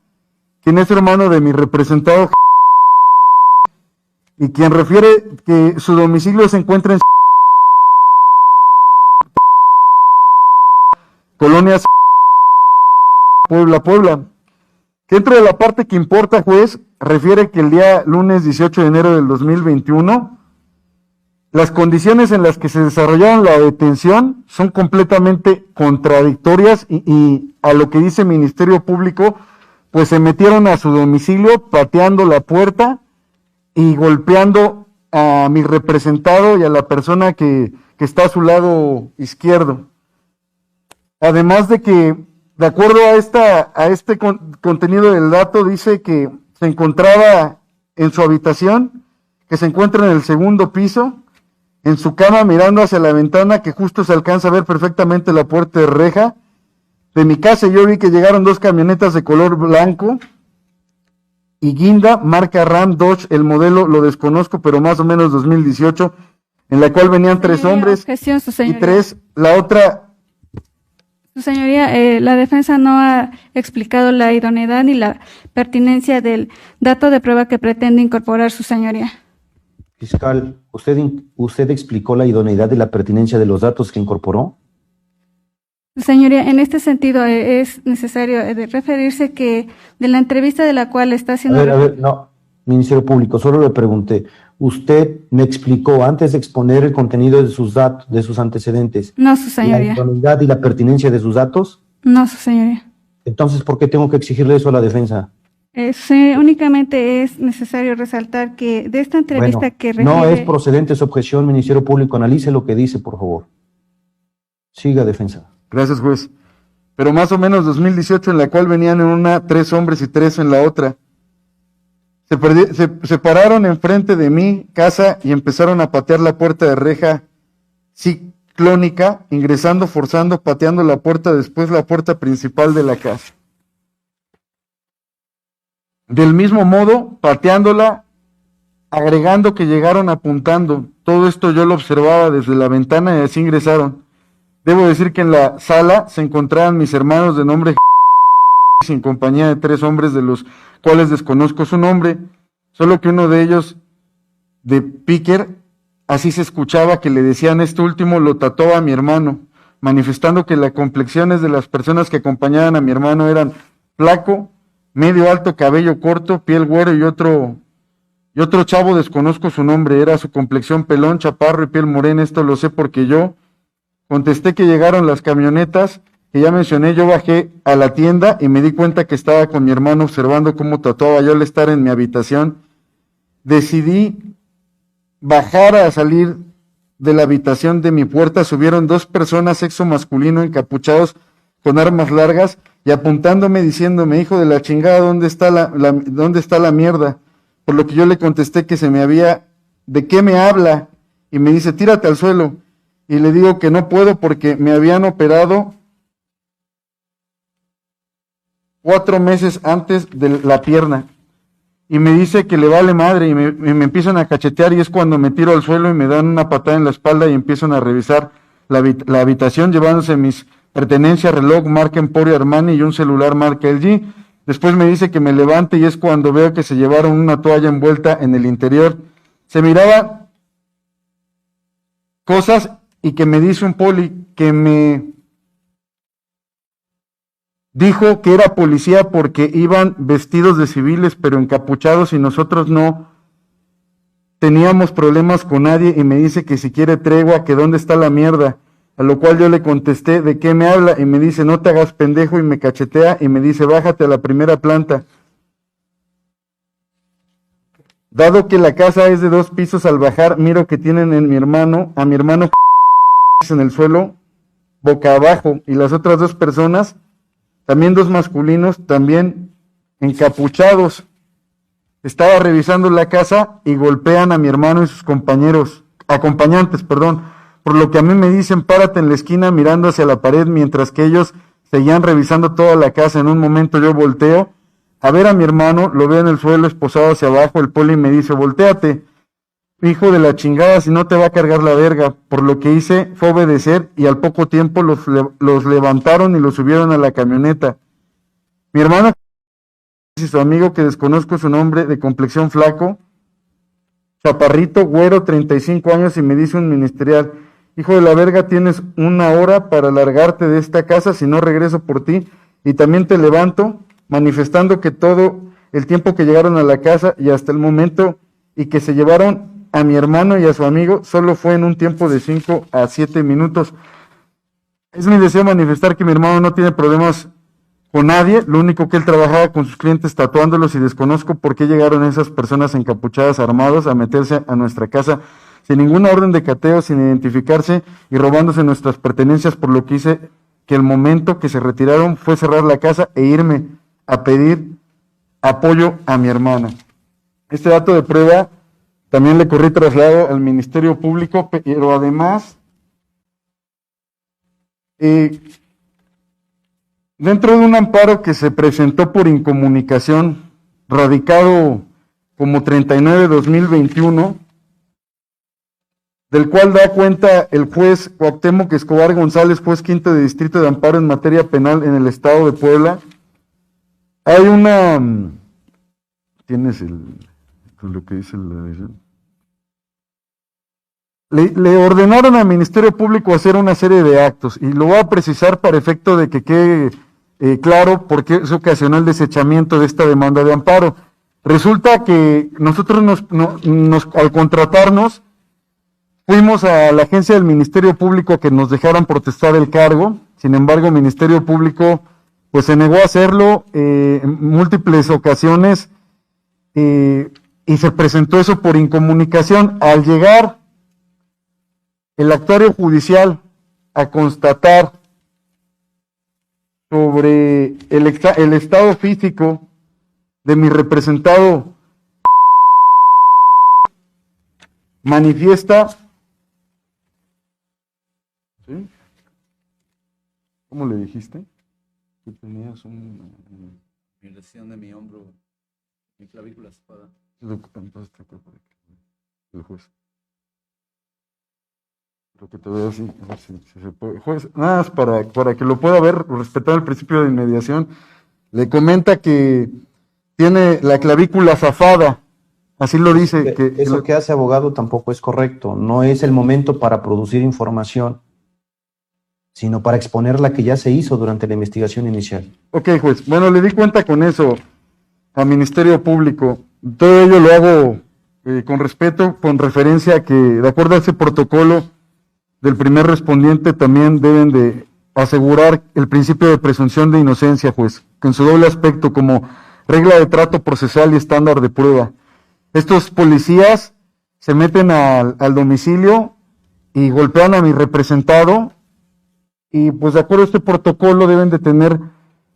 quien es hermano de mi representado y quien refiere que su domicilio se encuentra en Colonia Puebla. Dentro de la parte que importa, juez, refiere que el día lunes 18 de enero del 2021, las condiciones en las que se desarrollaron la detención son completamente contradictorias y a lo que dice el Ministerio Público, pues se metieron a su domicilio pateando la puerta y golpeando a mi representado y a la persona que está a su lado izquierdo. Además de que, de acuerdo a este contenido del dato, dice que se encontraba en su habitación, que se encuentra en el segundo piso, en su cama mirando hacia la ventana, que justo se alcanza a ver perfectamente la puerta de reja de mi casa. Yo vi que llegaron 2 camionetas de color blanco y guinda, marca Ram Dodge, el modelo lo desconozco, pero más o menos 2018, en la cual venían 3 hombres Objeción, su y señoría. 3, la otra. Su señoría, la defensa no ha explicado la idoneidad ni la pertinencia del dato de prueba que pretende incorporar su señoría. Fiscal, ¿usted explicó la idoneidad y la pertinencia de los datos que incorporó? Su señoría, en este sentido es necesario referirse que de la entrevista de la cual está haciendo... A ver, no, Ministerio Público, solo le pregunté. Usted me explicó antes de exponer el contenido de sus datos, de sus antecedentes, No, su la señoría. idoneidad y la pertinencia de sus datos. No, su señoría. Entonces, ¿por qué tengo que exigirle eso a la defensa? Únicamente es necesario resaltar que de esta entrevista Bueno, que no refiere... es procedente su objeción, Ministerio Público. Analice lo que dice, por favor. Siga, defensa. Gracias, juez. Pero más o menos 2018, en la cual venían en una 3 hombres y 3 en la otra. Se pararon enfrente de mi casa y empezaron a patear la puerta de reja ciclónica, ingresando, forzando, pateando la puerta, después la puerta principal de la casa. Del mismo modo, pateándola, agregando que llegaron apuntando. Todo esto yo lo observaba desde la ventana y así ingresaron. Debo decir que en la sala se encontraban mis hermanos de nombre en compañía de 3 hombres de los cuales desconozco su nombre, solo que uno de ellos, de Picker, así se escuchaba que le decían este último lo tatuó a mi hermano, manifestando que las complexiones de las personas que acompañaban a mi hermano eran flaco, medio alto, cabello corto, piel güero y otro chavo, desconozco su nombre, era su complexión pelón, chaparro y piel morena. Esto lo sé porque yo contesté que llegaron las camionetas que ya mencioné. Yo bajé a la tienda y me di cuenta que estaba con mi hermano observando cómo tatuaba. Yo al estar en mi habitación decidí bajar a salir de la habitación de mi puerta. Subieron 2 personas, sexo masculino, encapuchados con armas largas y apuntándome, diciéndome, hijo de la chingada, ¿dónde está la mierda? Por lo que yo le contesté que se me había, ¿de qué me habla? Y me dice, tírate al suelo. Y le digo que no puedo porque me habían operado 4 meses antes de la pierna. Y me dice que le vale madre y me empiezan a cachetear y es cuando me tiro al suelo y me dan una patada en la espalda y empiezan a revisar la habitación llevándose mis pertenencias, reloj marca Emporio Armani y un celular marca LG. Después me dice que me levante y es cuando veo que se llevaron una toalla envuelta en el interior. Se miraban cosas y que me dice un poli que me dijo que era policía porque iban vestidos de civiles pero encapuchados y nosotros no teníamos problemas con nadie y me dice que si quiere tregua, que dónde está la mierda. A lo cual yo le contesté, ¿de qué me habla? Y me dice, no te hagas pendejo, y me cachetea y me dice, bájate a la primera planta. Dado que la casa es de 2 pisos, al bajar miro que tienen a mi hermano en el suelo, boca abajo, y las otras 2 personas, también 2 masculinos, también encapuchados. Estaba revisando la casa y golpean a mi hermano y sus acompañantes, por lo que a mí me dicen, párate en la esquina mirando hacia la pared, mientras que ellos seguían revisando toda la casa. En un momento yo volteo a ver a mi hermano, lo veo en el suelo esposado hacia abajo, el poli me dice, voltéate, hijo de la chingada, si no te va a cargar la verga. Por lo que hice fue obedecer y al poco tiempo los levantaron y los subieron a la camioneta. Mi hermano y su amigo, que desconozco su nombre, de complexión flaco, chaparrito, güero, 35 años, y me dice un ministerial, hijo de la verga, tienes 1 hora para largarte de esta casa, si no regreso por ti, y también te levanto, manifestando que todo el tiempo que llegaron a la casa y hasta el momento y que se llevaron a mi hermano y a su amigo, solo fue en un tiempo de 5 a 7 minutos. Es mi deseo manifestar que mi hermano no tiene problemas con nadie, lo único que él trabajaba con sus clientes tatuándolos y desconozco por qué llegaron esas personas encapuchadas armados a meterse a nuestra casa sin ninguna orden de cateo, sin identificarse y robándose nuestras pertenencias, por lo que hice que el momento que se retiraron fue cerrar la casa e irme a pedir apoyo a mi hermana. Este dato de prueba también le corrí traslado al Ministerio Público, pero además, dentro de un amparo que se presentó por incomunicación, radicado como 39/2021, del cual da cuenta el juez Cuauhtémoc Escobar González, juez quinto de Distrito de Amparo en materia penal en el estado de Puebla, hay una... ¿Tienes lo que dice la decisión? Le ordenaron al Ministerio Público hacer una serie de actos, y lo voy a precisar para efecto de que quede claro por qué se ocasionó el desechamiento de esta demanda de amparo. Resulta que nosotros al contratarnos, fuimos a la agencia del Ministerio Público a que nos dejaran protestar el cargo. Sin embargo, el Ministerio Público pues se negó a hacerlo en múltiples ocasiones, y se presentó eso por incomunicación. Al llegar el actuario judicial a constatar sobre el estado físico de mi representado, manifiesta... ¿Sí? ¿Cómo le dijiste? Que tenías Mi lesión de mi hombro, mi clavícula espada. Entonces te acuerdas el juez. Lo que te veo así, a ver si se puede. Juez, nada más para que lo pueda ver, respetando el principio de inmediación, le comenta que tiene la clavícula zafada. Así lo dice. Eso que hace, abogado, tampoco es correcto. No es el momento para producir información, sino para exponer la que ya se hizo durante la investigación inicial. Ok, juez. Bueno, le di cuenta con eso al Ministerio Público. Todo ello lo hago con respeto, con referencia a que, de acuerdo a ese protocolo del primer respondiente, también deben de asegurar el principio de presunción de inocencia, juez, que en su doble aspecto, como regla de trato procesal y estándar de prueba. Estos policías se meten al domicilio y golpean a mi representado, y pues de acuerdo a este protocolo deben de tener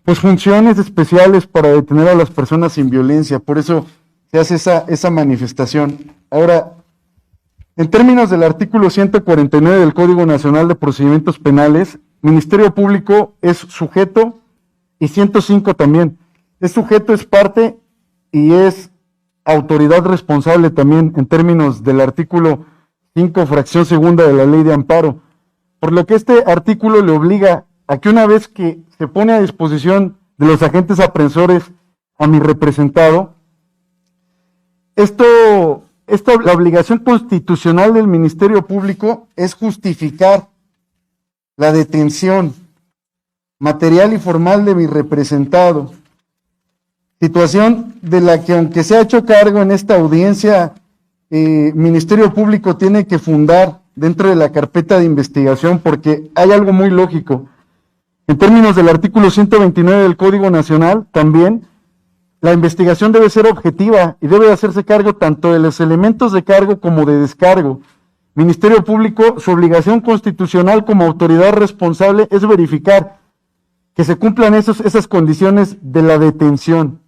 pues funciones especiales para detener a las personas sin violencia. Por eso se hace esa manifestación. Ahora, en términos del artículo 149 del Código Nacional de Procedimientos Penales, Ministerio Público es sujeto, y 105 también. Es sujeto, es parte y es autoridad responsable también en términos del artículo 5, fracción segunda de la Ley de Amparo. Por lo que este artículo le obliga a que una vez que se pone a disposición de los agentes aprensores a mi representado, la obligación constitucional del Ministerio Público es justificar la detención material y formal de mi representado. Situación de la que, aunque se ha hecho cargo en esta audiencia, Ministerio Público tiene que fundar dentro de la carpeta de investigación, porque hay algo muy lógico. En términos del artículo 129 del Código Nacional, también, la investigación debe ser objetiva y debe hacerse cargo tanto de los elementos de cargo como de descargo. Ministerio Público, su obligación constitucional como autoridad responsable es verificar que se cumplan esas condiciones de la detención.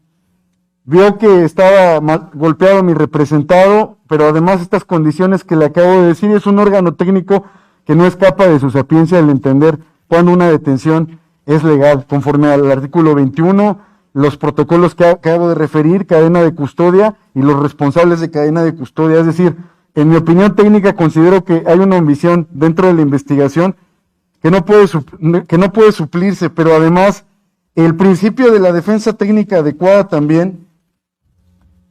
Vio que estaba golpeado mi representado, pero además estas condiciones que le acabo de decir, es un órgano técnico que no escapa de su sapiencia al entender cuando una detención es legal, conforme al artículo 21, los protocolos que acabo de referir, cadena de custodia y los responsables de cadena de custodia. Es decir, en mi opinión técnica considero que hay una omisión dentro de la investigación que no puede suplirse, pero además el principio de la defensa técnica adecuada también,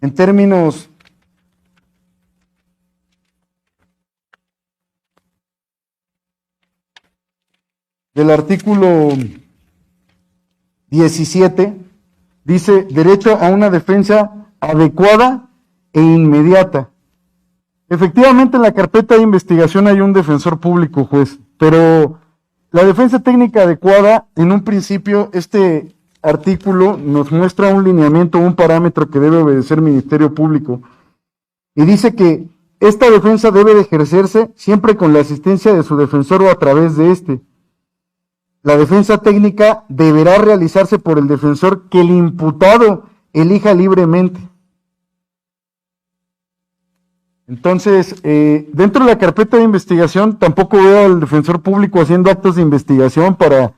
en términos del artículo 17, dice derecho a una defensa adecuada e inmediata. Efectivamente, en la carpeta de investigación hay un defensor público, juez, pero la defensa técnica adecuada, en un principio, este artículo nos muestra un lineamiento, un parámetro que debe obedecer el Ministerio Público. Y dice que esta defensa debe de ejercerse siempre con la asistencia de su defensor o a través de este. La defensa técnica deberá realizarse por el defensor que el imputado elija libremente. Entonces, dentro de la carpeta de investigación, tampoco veo al defensor público haciendo actos de investigación para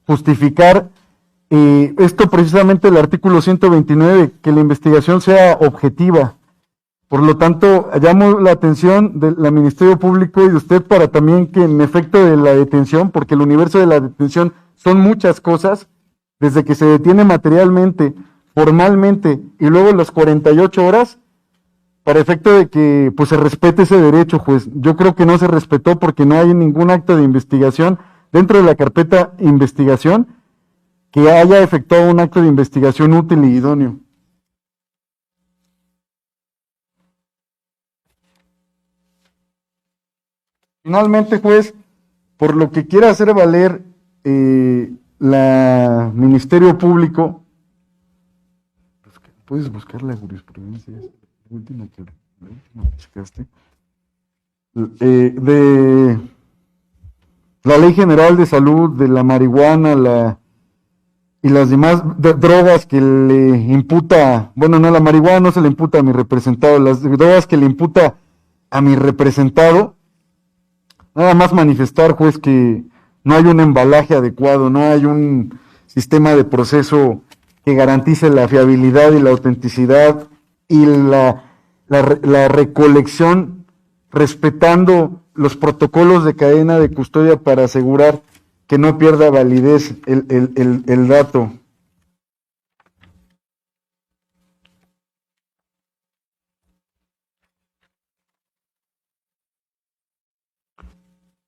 justificar esto, precisamente el artículo 129, que la investigación sea objetiva. Por lo tanto, llamo la atención del Ministerio Público y de usted para también que en efecto de la detención, porque el universo de la detención son muchas cosas, desde que se detiene materialmente, formalmente, y luego las 48 horas, para efecto de que pues se respete ese derecho, juez. Yo creo que no se respetó porque no hay ningún acto de investigación dentro de la carpeta investigación que haya efectuado un acto de investigación útil y idóneo. Finalmente, juez, por lo que quiera hacer valer la Ministerio Público, puedes buscar la jurisprudencia, la última que checaste, de la Ley General de Salud, de la marihuana, y las demás drogas que le imputa, bueno, no, la marihuana no se le imputa a mi representado, las drogas que le imputa a mi representado, nada más manifestar, juez, que no hay un embalaje adecuado, no hay un sistema de proceso que garantice la fiabilidad y la autenticidad y la recolección respetando los protocolos de cadena de custodia para asegurar que no pierda validez el dato.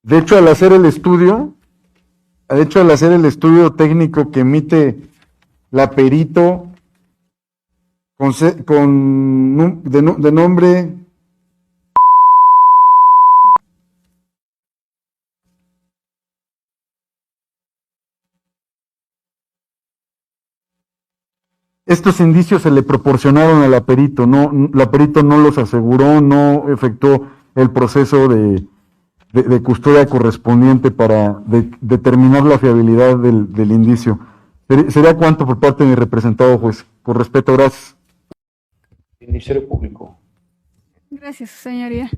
De hecho, al hacer el estudio técnico que emite la perito de nombre estos indicios se le proporcionaron a la perito, la perito no los aseguró, no efectuó el proceso de custodia correspondiente para determinar la fiabilidad del indicio. ¿Sería cuánto por parte de mi representado, juez? Por respeto, gracias. Ministerio Público. Gracias, señoría.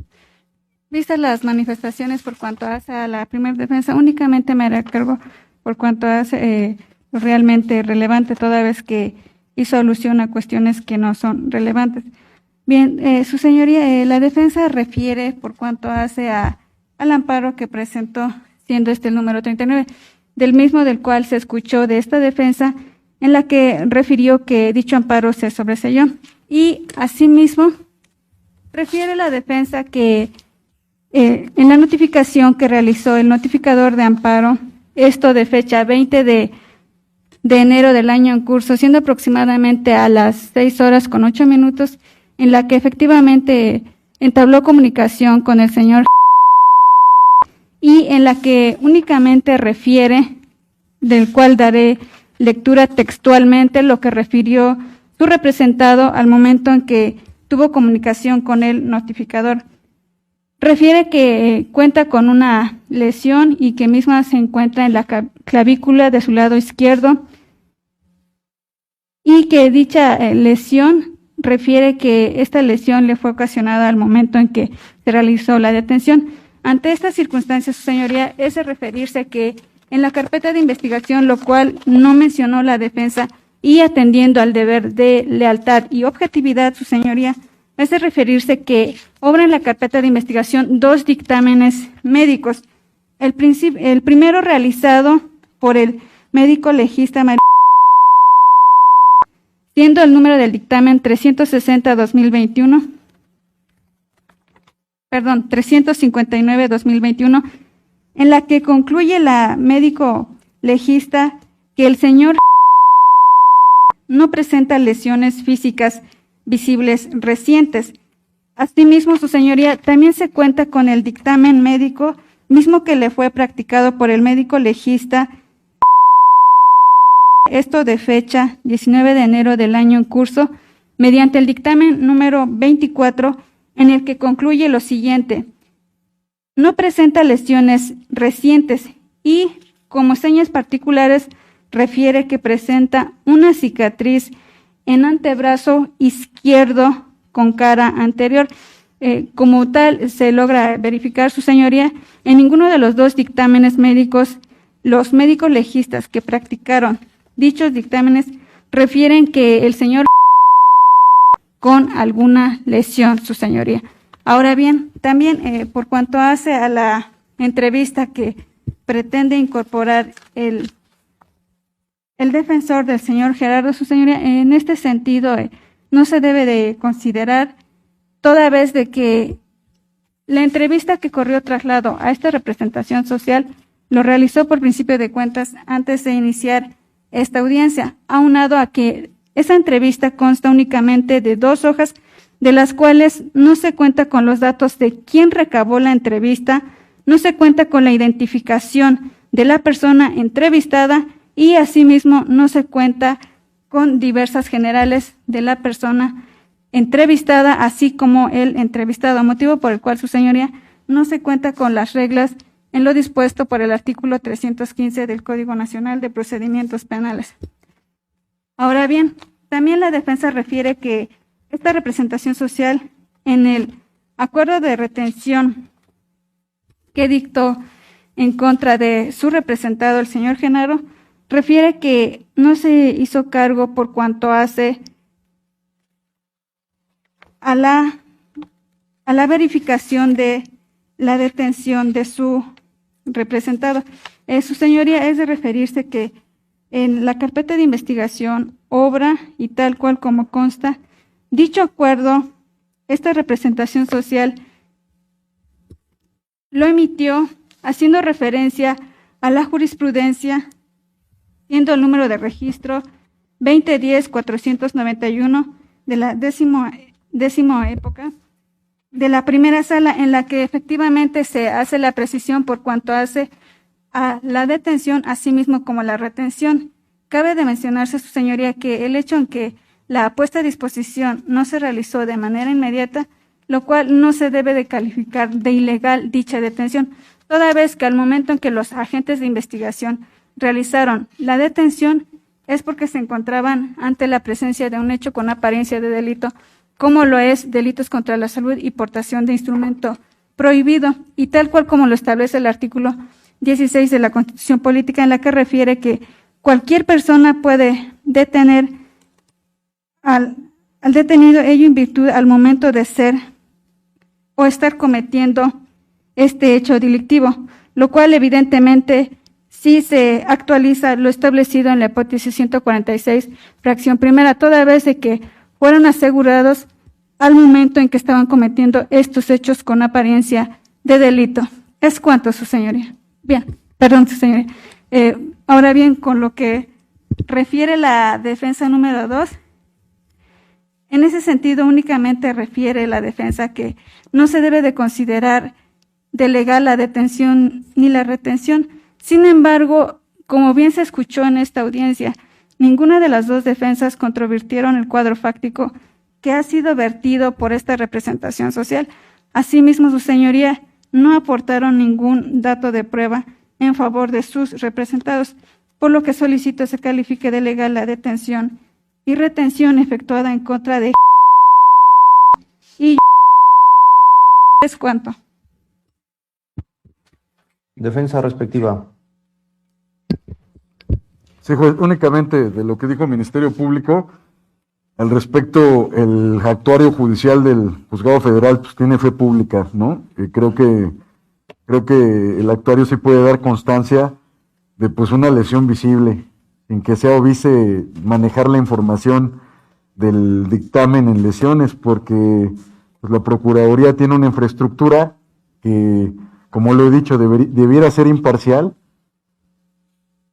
Vistas las manifestaciones por cuanto hace a la primera defensa, únicamente me hará cargo por cuanto hace realmente relevante, toda vez que hizo alusión a cuestiones que no son relevantes. Bien, su señoría, la defensa refiere por cuanto hace al amparo que presentó, siendo este el número 39, del mismo del cual se escuchó de esta defensa, en la que refirió que dicho amparo se sobreseyó. Y asimismo, refiere la defensa que en la notificación que realizó el notificador de amparo, esto de fecha 20 de enero del año en curso, siendo aproximadamente a las 6:08, en la que efectivamente entabló comunicación con el señor y en la que únicamente refiere, del cual daré lectura textualmente, lo que refirió su representado al momento en que tuvo comunicación con el notificador. Refiere que cuenta con una lesión y que misma se encuentra en la clavícula de su lado izquierdo, y que dicha lesión refiere que esta lesión le fue ocasionada al momento en que se realizó la detención. Ante estas circunstancias, su señoría, es de referirse que en la carpeta de investigación, lo cual no mencionó la defensa, y atendiendo al deber de lealtad y objetividad, su señoría, es de referirse que obra en la carpeta de investigación 2 dictámenes médicos. El primero realizado por el médico legista, siendo el número del dictamen 359-2021, en la que concluye la médico legista que el señor no presenta lesiones físicas visibles recientes. Asimismo, su señoría, también se cuenta con el dictamen médico mismo que le fue practicado por el médico legista, esto de fecha 19 de enero del año en curso, mediante el dictamen número 24, en el que concluye lo siguiente: no presenta lesiones recientes y, como señas particulares, refiere que presenta una cicatriz en antebrazo izquierdo con cara anterior. Como tal, se logra verificar, su señoría, en ninguno de los dos dictámenes médicos, los médicos legistas que practicaron dichos dictámenes refieren que el señor con alguna lesión, su señoría. Ahora bien, también por cuanto hace a la entrevista que pretende incorporar el defensor del señor Gerardo, su señoría, en este sentido no se debe de considerar, toda vez de que la entrevista que corrió traslado a esta representación social lo realizó por principio de cuentas antes de iniciar esta audiencia, aunado a que esa entrevista consta únicamente de 2 hojas, de las cuales no se cuenta con los datos de quién recabó la entrevista, no se cuenta con la identificación de la persona entrevistada y asimismo no se cuenta con diversas generales de la persona entrevistada, así como el entrevistado, motivo por el cual, su señoría, no se cuenta con las reglas en lo dispuesto por el artículo 315 del Código Nacional de Procedimientos Penales. Ahora bien, también la defensa refiere que esta representación social, en el acuerdo de retención que dictó en contra de su representado, el señor Genaro, refiere que no se hizo cargo por cuanto hace a la verificación de la detención de su representado. Su señoría, es de referirse que en la carpeta de investigación obra y tal cual como consta, dicho acuerdo, esta representación social lo emitió haciendo referencia a la jurisprudencia, siendo el número de registro 2010-491 de la décima época de la primera sala, en la que efectivamente se hace la precisión por cuanto hace a la detención, así mismo como a la retención. Cabe de mencionarse, su señoría, que el hecho en que la puesta a disposición no se realizó de manera inmediata, lo cual no se debe de calificar de ilegal dicha detención, toda vez que al momento en que los agentes de investigación realizaron la detención es porque se encontraban ante la presencia de un hecho con apariencia de delito, como lo es delitos contra la salud y portación de instrumento prohibido, y tal cual como lo establece el artículo 16 de la Constitución Política, en la que refiere que cualquier persona puede detener al detenido, ello en virtud al momento de ser o estar cometiendo este hecho delictivo, lo cual evidentemente sí se actualiza lo establecido en la hipótesis 146, fracción primera, toda vez de que fueron asegurados al momento en que estaban cometiendo estos hechos con apariencia de delito. Es cuanto, su señoría. Bien, perdón, su señoría. Ahora bien, con lo que refiere la defensa número 2, en ese sentido únicamente refiere la defensa que no se debe de considerar de legal la detención ni la retención. Sin embargo, como bien se escuchó en esta audiencia, ninguna de las dos defensas controvirtieron el cuadro fáctico que ha sido vertido por esta representación social. Asimismo, su señoría, no aportaron ningún dato de prueba en favor de sus representados, por lo que solicito se califique de legal la detención y retención efectuada en contra de y es cuanto. Defensa respectiva. Sí, juez, únicamente de lo que dijo el Ministerio Público, al respecto, el actuario judicial del Juzgado Federal pues tiene fe pública, ¿no? Creo que el actuario sí puede dar constancia de pues una lesión visible, sin que sea obvise manejar la información del dictamen en lesiones, porque pues, la Procuraduría tiene una infraestructura que, como lo he dicho, debiera ser imparcial,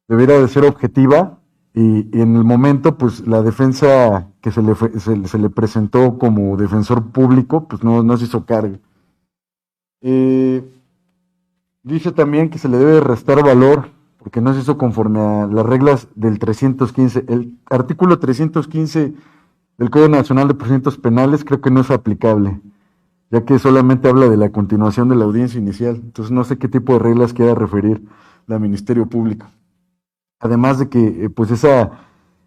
debiera de ser objetiva, y en el momento, pues la defensa que se le presentó como defensor público, pues no se hizo cargo. Dice también que se le debe restar valor porque no se hizo conforme a las reglas del 315. El artículo 315 del Código Nacional de Procedimientos Penales creo que no es aplicable, ya que solamente habla de la continuación de la audiencia inicial. Entonces no sé qué tipo de reglas quiera referir la Ministerio Público. Además de que pues esa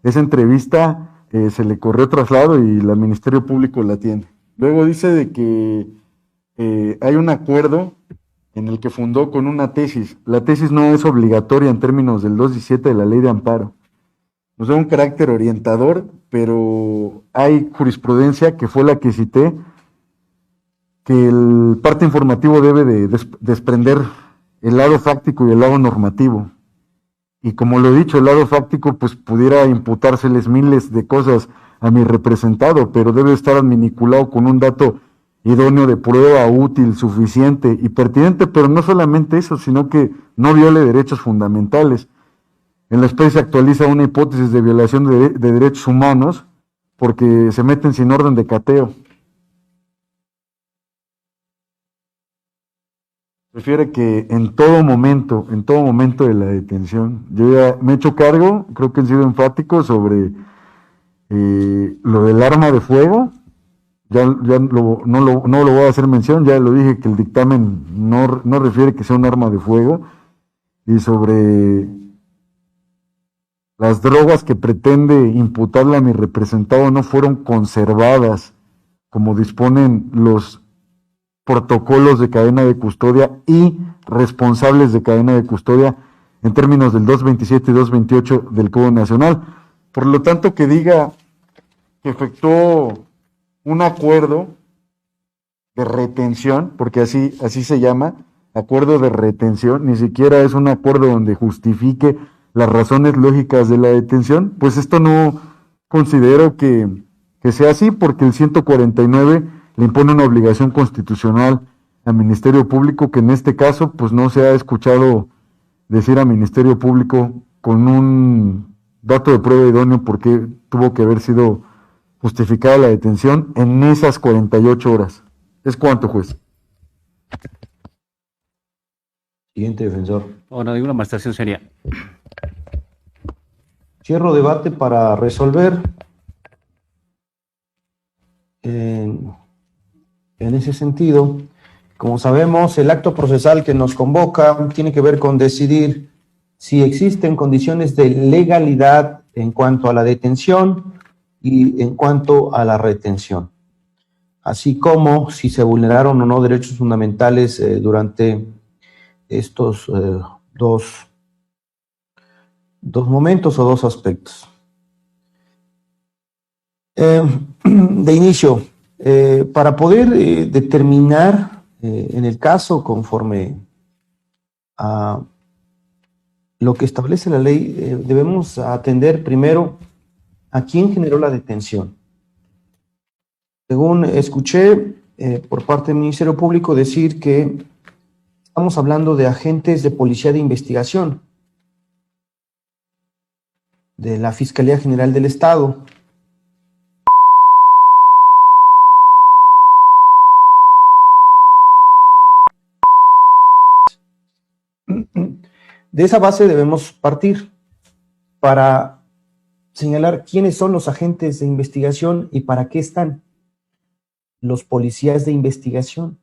entrevista se le corrió traslado y la Ministerio Público la tiene. Luego dice de que hay un acuerdo en el que fundó con una tesis. La tesis no es obligatoria en términos del 217 de la Ley de Amparo. Nos da un carácter orientador, pero hay jurisprudencia, que fue la que cité, que el parte informativo debe de desprender el lado fáctico y el lado normativo. Y como lo he dicho, el lado fáctico pues pudiera imputárseles miles de cosas a mi representado, pero debe estar adminiculado con un dato idóneo de prueba, útil, suficiente y pertinente, pero no solamente eso, sino que no viole derechos fundamentales. En la especie se actualiza una hipótesis de violación de derechos humanos porque se meten sin orden de cateo. Refiere que en todo momento de la detención, yo ya me he hecho cargo, creo que han sido enfáticos sobre lo del arma de fuego. No lo voy a hacer mención, ya lo dije que el dictamen no refiere que sea un arma de fuego. Y sobre las drogas que pretende imputarle a mi representado no fueron conservadas como disponen los protocolos de cadena de custodia y responsables de cadena de custodia en términos del 227 y 228 del Código Nacional. Por lo tanto, que diga que efectuó un acuerdo de retención, porque así se llama, acuerdo de retención, ni siquiera es un acuerdo donde justifique las razones lógicas de la detención, pues esto no considero que sea así, porque el 149 le impone una obligación constitucional al Ministerio Público, que en este caso pues no se ha escuchado decir al Ministerio Público con un dato de prueba idóneo porque tuvo que haber sido justificada la detención en esas 48 horas. ¿Es cuánto, juez? Siguiente defensor. Ahora digo una amonestación seria. Cierro debate para resolver. En ese sentido, como sabemos, el acto procesal que nos convoca tiene que ver con decidir si existen condiciones de legalidad en cuanto a la detención y en cuanto a la retención, así como si se vulneraron o no derechos fundamentales durante estos dos momentos o dos aspectos. De inicio, para poder determinar en el caso conforme a lo que establece la ley, debemos atender primero a quién generó la detención. Según escuché por parte del Ministerio Público decir que estamos hablando de agentes de policía de investigación de la Fiscalía General del Estado. De esa base debemos partir para señalar quiénes son los agentes de investigación y para qué están los policías de investigación,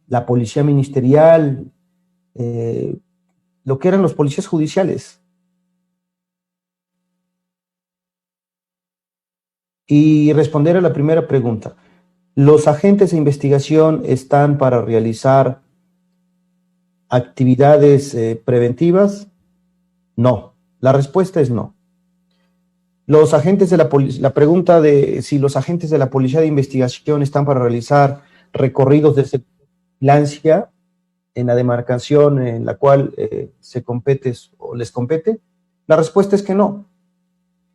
la policía ministerial, lo que eran los policías judiciales. Y responder a la primera pregunta. ¿Los agentes de investigación están para realizar actividades preventivas? No. La respuesta es no. Los agentes de la pregunta de si los agentes de la Policía de Investigación están para realizar recorridos de vigilancia en la demarcación en la cual se compete o les compete, la respuesta es que no.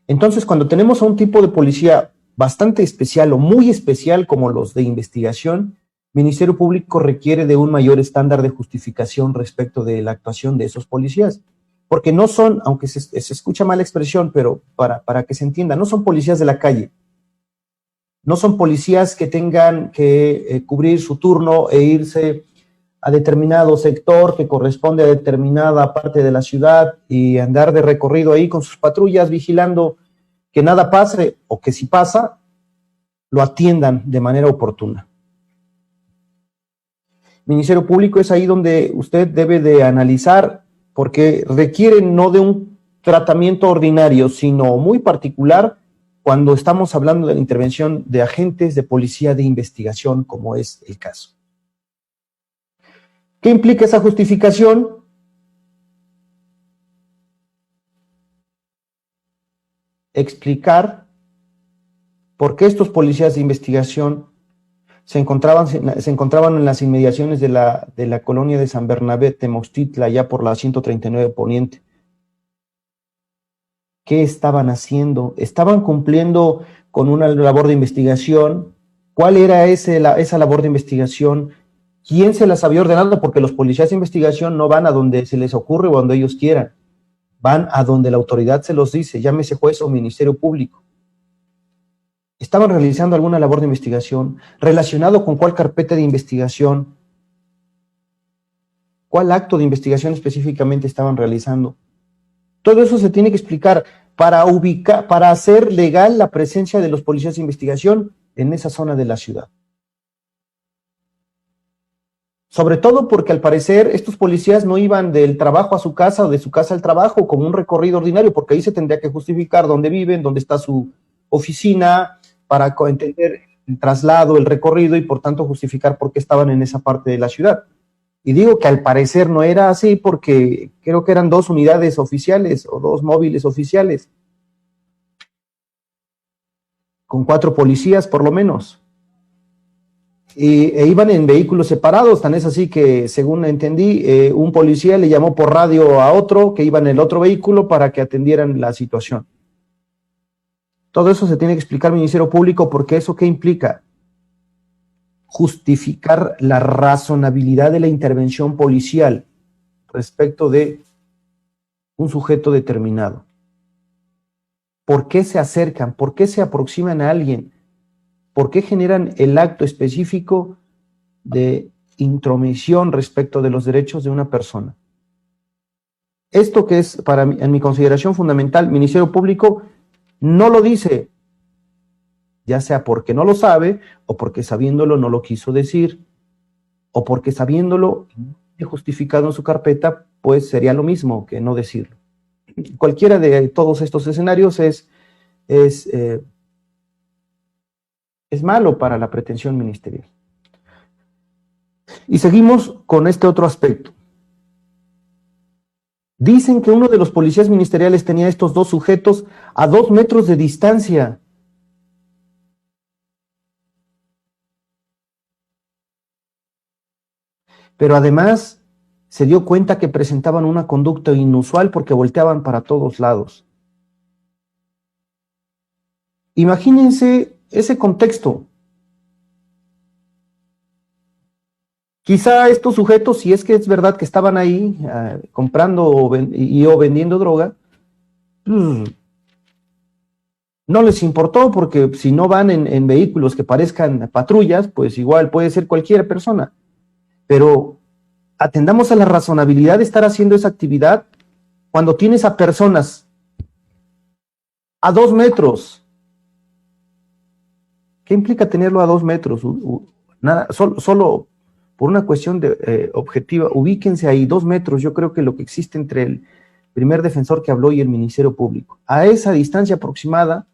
Entonces, cuando tenemos a un tipo de policía bastante especial o muy especial como los de investigación, Ministerio Público requiere de un mayor estándar de justificación respecto de la actuación de esos policías. Porque no son, aunque se escucha mala expresión, pero para que se entienda, no son policías de la calle. No son policías que tengan que cubrir su turno e irse a determinado sector que corresponde a determinada parte de la ciudad y andar de recorrido ahí con sus patrullas vigilando que nada pase o que si pasa, lo atiendan de manera oportuna. Ministerio Público, es ahí donde usted debe de analizar, porque requiere no de un tratamiento ordinario, sino muy particular cuando estamos hablando de la intervención de agentes de policía de investigación, como es el caso. ¿Qué implica esa justificación? Explicar por qué estos policías de investigación se encontraban en las inmediaciones de la colonia de San Bernabé, Tenochtitlan, ya por la 139 Poniente. ¿Qué estaban haciendo? ¿Estaban cumpliendo con una labor de investigación? ¿Cuál era esa labor de investigación? ¿Quién se las había ordenado? Porque los policías de investigación no van a donde se les ocurre o donde ellos quieran. Van a donde la autoridad se los dice, llámese juez o Ministerio Público. ¿Estaban realizando alguna labor de investigación? ¿Relacionado con cuál carpeta de investigación? ¿Cuál acto de investigación específicamente estaban realizando? Todo eso se tiene que explicar para hacer legal la presencia de los policías de investigación en esa zona de la ciudad. Sobre todo porque al parecer estos policías no iban del trabajo a su casa o de su casa al trabajo como un recorrido ordinario, porque ahí se tendría que justificar dónde viven, dónde está su oficina, para entender el traslado, el recorrido y por tanto justificar por qué estaban en esa parte de la ciudad. Y digo que al parecer no era así porque creo que eran 2 unidades oficiales o 2 móviles oficiales, con 4 policías por lo menos. E iban en vehículos separados, tan es así que, según entendí, un policía le llamó por radio a otro que iba en el otro vehículo para que atendieran la situación. Todo eso se tiene que explicar al Ministerio Público, porque ¿eso qué implica? Justificar la razonabilidad de la intervención policial respecto de un sujeto determinado. ¿Por qué se acercan? ¿Por qué se aproximan a alguien? ¿Por qué generan el acto específico de intromisión respecto de los derechos de una persona? Esto que es, para mí, en mi consideración fundamental, Ministerio Público no lo dice, ya sea porque no lo sabe, o porque sabiéndolo no lo quiso decir, o porque sabiéndolo y justificado en su carpeta, pues sería lo mismo que no decirlo. Cualquiera de todos estos escenarios es malo para la pretensión ministerial. Y seguimos con este otro aspecto. Dicen que uno de los policías ministeriales tenía estos 2 sujetos a 2 metros de distancia. Pero además se dio cuenta que presentaban una conducta inusual porque volteaban para todos lados. Imagínense ese contexto. Quizá estos sujetos, si es que es verdad que estaban ahí comprando o vendiendo droga, pues, no les importó, porque si no van en vehículos que parezcan patrullas, pues igual puede ser cualquier persona. Pero atendamos a la razonabilidad de estar haciendo esa actividad cuando tienes a personas a 2 metros. ¿Qué implica tenerlo a 2 metros? Nada, solo por una cuestión de objetiva, ubíquense ahí, 2 metros. Yo creo que lo que existe entre el primer defensor que habló y el Ministerio Público. A esa distancia aproximada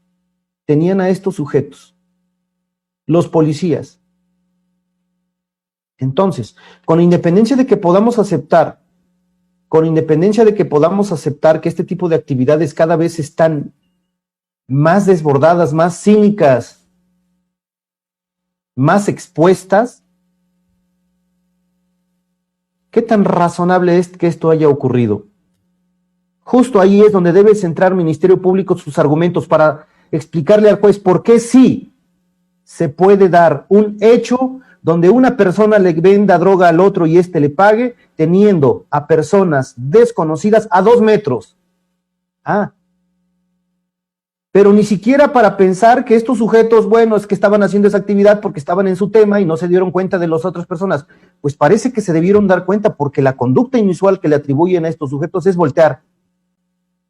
tenían a estos sujetos, los policías. Entonces, con independencia de que podamos aceptar que este tipo de actividades cada vez están más desbordadas, más cínicas, más expuestas, ¿qué tan razonable es que esto haya ocurrido? Justo ahí es donde debe centrar Ministerio Público sus argumentos para explicarle al juez por qué sí se puede dar un hecho donde una persona le venda droga al otro y éste le pague, teniendo a personas desconocidas a 2 metros. pero ni siquiera para pensar que estos sujetos, bueno, es que estaban haciendo esa actividad porque estaban en su tema y no se dieron cuenta de las otras personas. Pues parece que se debieron dar cuenta, porque la conducta inusual que le atribuyen a estos sujetos es voltear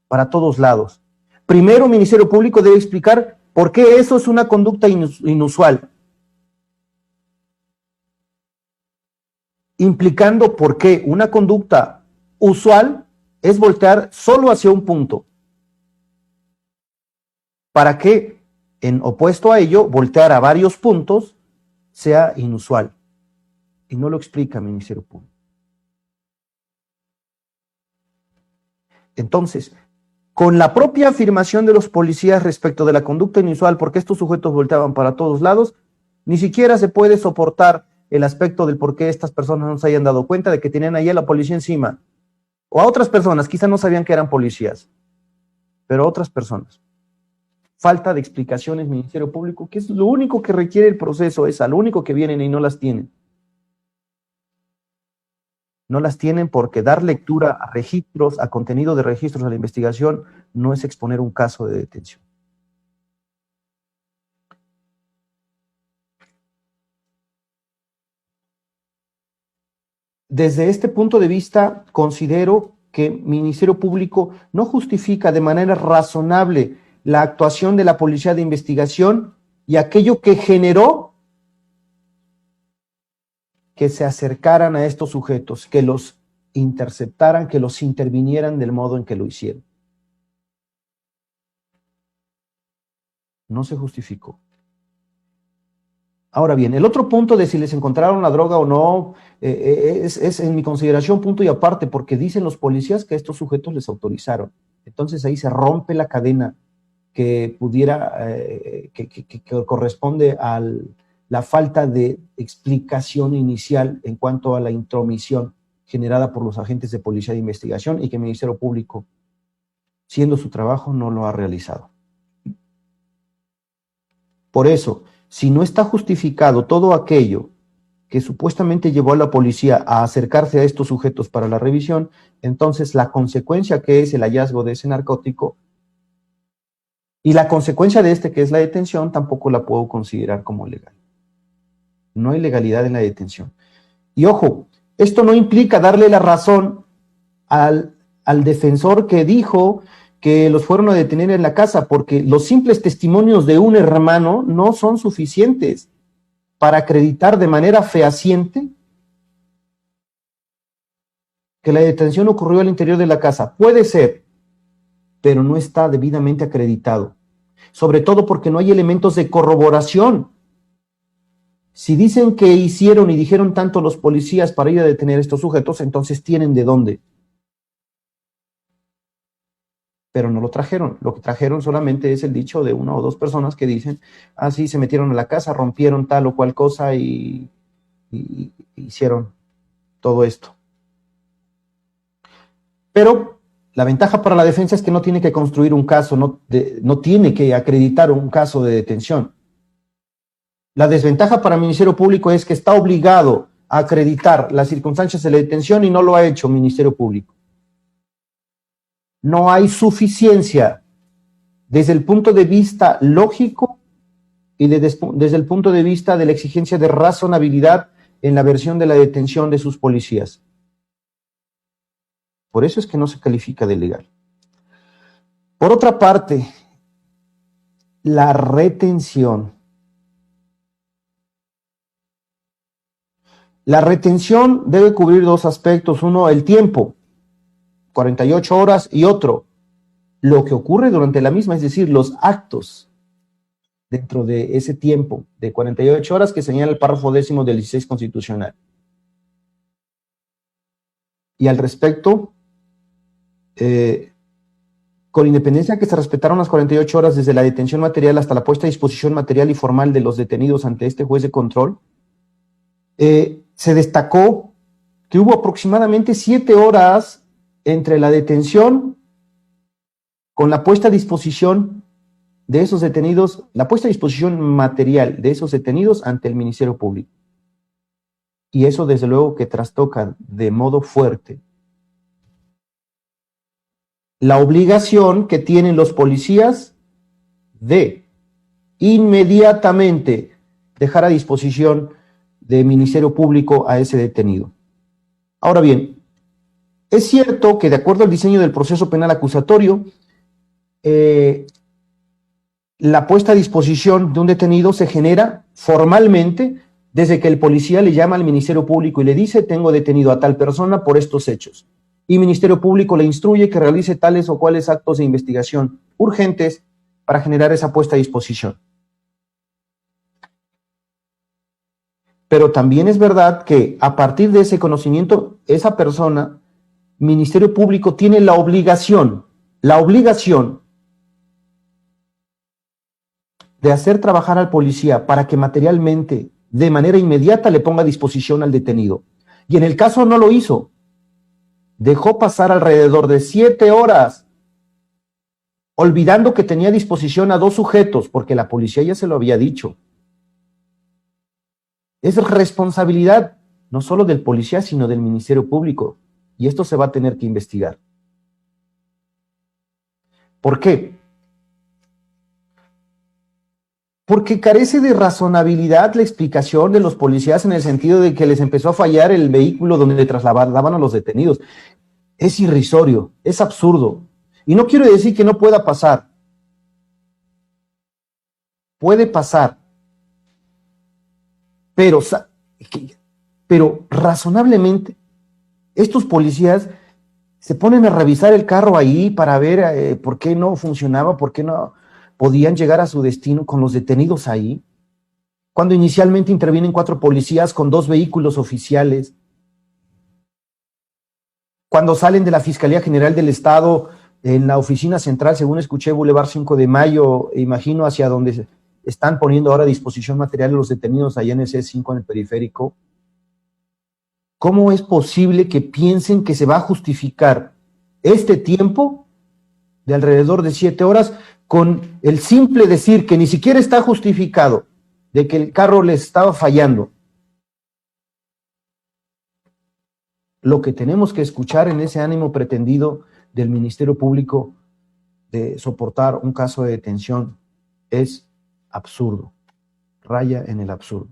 para todos lados. Primero, el Ministerio Público debe explicar por qué eso es una conducta inusual, implicando por qué una conducta usual es voltear solo hacia un punto, para que, en opuesto a ello, voltear a varios puntos sea inusual. Y no lo explica el Ministerio Público. Entonces, con la propia afirmación de los policías respecto de la conducta inusual, porque estos sujetos volteaban para todos lados, ni siquiera se puede soportar el aspecto del por qué estas personas no se hayan dado cuenta de que tenían ahí a la policía encima. O a otras personas, quizá no sabían que eran policías, pero a otras personas. Falta de explicaciones, Ministerio Público, que es lo único que requiere el proceso, es a lo único que vienen y no las tienen. No las tienen porque dar lectura a registros, a contenido de registros, a la investigación, no es exponer un caso de detención. Desde este punto de vista, considero que el Ministerio Público no justifica de manera razonable la actuación de la Policía de Investigación y aquello que generó que se acercaran a estos sujetos, que los interceptaran, que los intervinieran del modo en que lo hicieron. No se justificó. Ahora bien, el otro punto de si les encontraron la droga o no, es en mi consideración punto y aparte, porque dicen los policías que estos sujetos les autorizaron. Entonces ahí se rompe la cadena que pudiera, que corresponde a la falta de explicación inicial en cuanto a la intromisión generada por los agentes de policía de investigación y que el Ministerio Público, siendo su trabajo, no lo ha realizado. Por eso, si no está justificado todo aquello que supuestamente llevó a la policía a acercarse a estos sujetos para la revisión, entonces la consecuencia que es el hallazgo de ese narcótico y la consecuencia de este, que es la detención, tampoco la puedo considerar como legal. No hay legalidad en la detención. Y ojo, esto no implica darle la razón al defensor que dijo que los fueron a detener en la casa, porque los simples testimonios de un hermano no son suficientes para acreditar de manera fehaciente que la detención ocurrió al interior de la casa. Puede ser, pero no está debidamente acreditado, sobre todo porque no hay elementos de corroboración. Si dicen que hicieron y dijeron tanto los policías para ir a detener a estos sujetos, entonces tienen de dónde. Pero no lo trajeron. Lo que trajeron solamente es el dicho de una o dos personas que dicen, ah, sí, se metieron a la casa, rompieron tal o cual cosa y hicieron todo esto. Pero la ventaja para la defensa es que no tiene que construir un caso, no tiene que acreditar un caso de detención. La desventaja para el Ministerio Público es que está obligado a acreditar las circunstancias de la detención y no lo ha hecho el Ministerio Público. No hay suficiencia desde el punto de vista lógico y desde el punto de vista de la exigencia de razonabilidad en la versión de la detención de sus policías. Por eso es que no se califica de legal. Por otra parte, la retención. La retención debe cubrir dos aspectos. Uno, el tiempo, 48 horas, y otro, lo que ocurre durante la misma, es decir, los actos dentro de ese tiempo de 48 horas que señala el párrafo 10º del 16 constitucional. Y al respecto, con independencia que se respetaron las 48 horas desde la detención material hasta la puesta a disposición material y formal de los detenidos ante este juez de control, se destacó que hubo aproximadamente 7 horas entre la detención con la puesta a disposición de esos detenidos, la puesta a disposición material de esos detenidos ante el Ministerio Público. Y eso desde luego que trastoca de modo fuerte la obligación que tienen los policías de inmediatamente dejar a disposición del Ministerio Público a ese detenido. Ahora bien, es cierto que de acuerdo al diseño del proceso penal acusatorio, la puesta a disposición de un detenido se genera formalmente desde que el policía le llama al Ministerio Público y le dice: tengo detenido a tal persona por estos hechos. Y el Ministerio Público le instruye que realice tales o cuales actos de investigación urgentes para generar esa puesta a disposición. Pero también es verdad que a partir de ese conocimiento, esa persona, Ministerio Público, tiene la obligación de hacer trabajar al policía para que materialmente, de manera inmediata, le ponga a disposición al detenido. Y en el caso no lo hizo. Dejó pasar alrededor de 7 horas, olvidando que tenía a disposición a 2 sujetos, porque la policía ya se lo había dicho. Es responsabilidad no solo del policía, sino del Ministerio Público. Y esto se va a tener que investigar. ¿Por qué? Porque carece de razonabilidad la explicación de los policías en el sentido de que les empezó a fallar el vehículo donde trasladaban a los detenidos. Es irrisorio, es absurdo. Y no quiero decir que no pueda pasar. Puede pasar. Pero razonablemente, estos policías se ponen a revisar el carro ahí para ver por qué no funcionaba, por qué no podían llegar a su destino con los detenidos ahí, cuando inicialmente intervienen 4 policías con 2 vehículos oficiales, cuando salen de la Fiscalía General del Estado en la oficina central, según escuché, Boulevard 5 de Mayo, imagino hacia donde están poniendo ahora a disposición material los detenidos allá en el C5, en el periférico. ¿Cómo es posible que piensen que se va a justificar este tiempo de alrededor de 7 horas con el simple decir que ni siquiera está justificado de que el carro les estaba fallando? Lo que tenemos que escuchar en ese ánimo pretendido del Ministerio Público de soportar un caso de detención es absurdo, raya en el absurdo.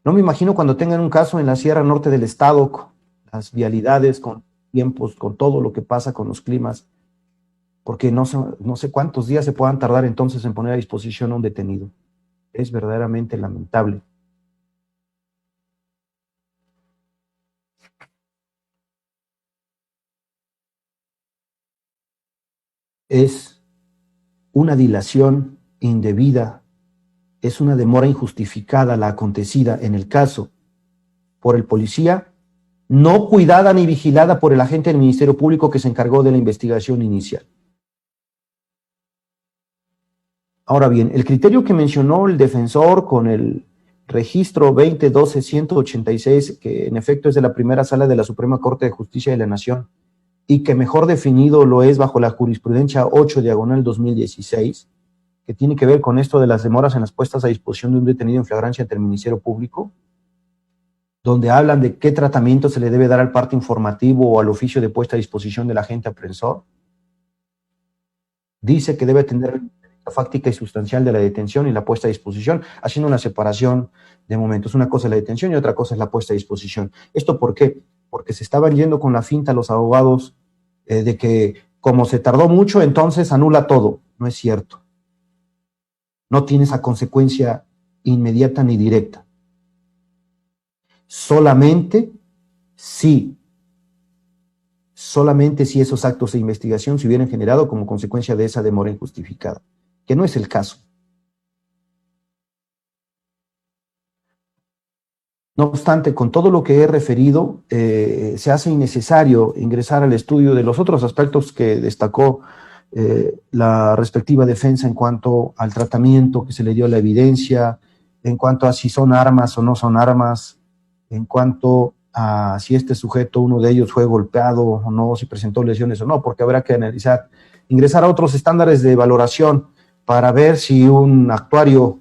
No me imagino cuando tengan un caso en la Sierra Norte del Estado, con las vialidades, con tiempos, con todo lo que pasa con los climas, porque no sé cuántos días se puedan tardar entonces en poner a disposición a un detenido. Es verdaderamente lamentable. Es una dilación indebida, es una demora injustificada la acontecida en el caso por el policía, no cuidada ni vigilada por el agente del Ministerio Público que se encargó de la investigación inicial. Ahora bien, el criterio que mencionó el defensor con el registro 2012-186, que en efecto es de la primera sala de la Suprema Corte de Justicia de la Nación, y que mejor definido lo es bajo la jurisprudencia 8/2016, que tiene que ver con esto de las demoras en las puestas a disposición de un detenido en flagrancia ante el Ministerio Público, donde hablan de qué tratamiento se le debe dar al parte informativo o al oficio de puesta a disposición del agente apresor. Dice que debe tener la fáctica y sustancial de la detención y la puesta a disposición, haciendo una separación de momentos. Una cosa es la detención y otra cosa es la puesta a disposición. ¿Esto por qué? Porque se estaban yendo con la finta los abogados de que como se tardó mucho, entonces anula todo. No es cierto. No tiene esa consecuencia inmediata ni directa. Solamente si esos actos de investigación se hubieran generado como consecuencia de esa demora injustificada, que no es el caso. No obstante, con todo lo que he referido, se hace innecesario ingresar al estudio de los otros aspectos que destacó la respectiva defensa en cuanto al tratamiento que se le dio a la evidencia, en cuanto a si son armas o no son armas, en cuanto a si este sujeto, uno de ellos, fue golpeado o no, si presentó lesiones o no, porque habrá que analizar, ingresar a otros estándares de valoración para ver si un actuario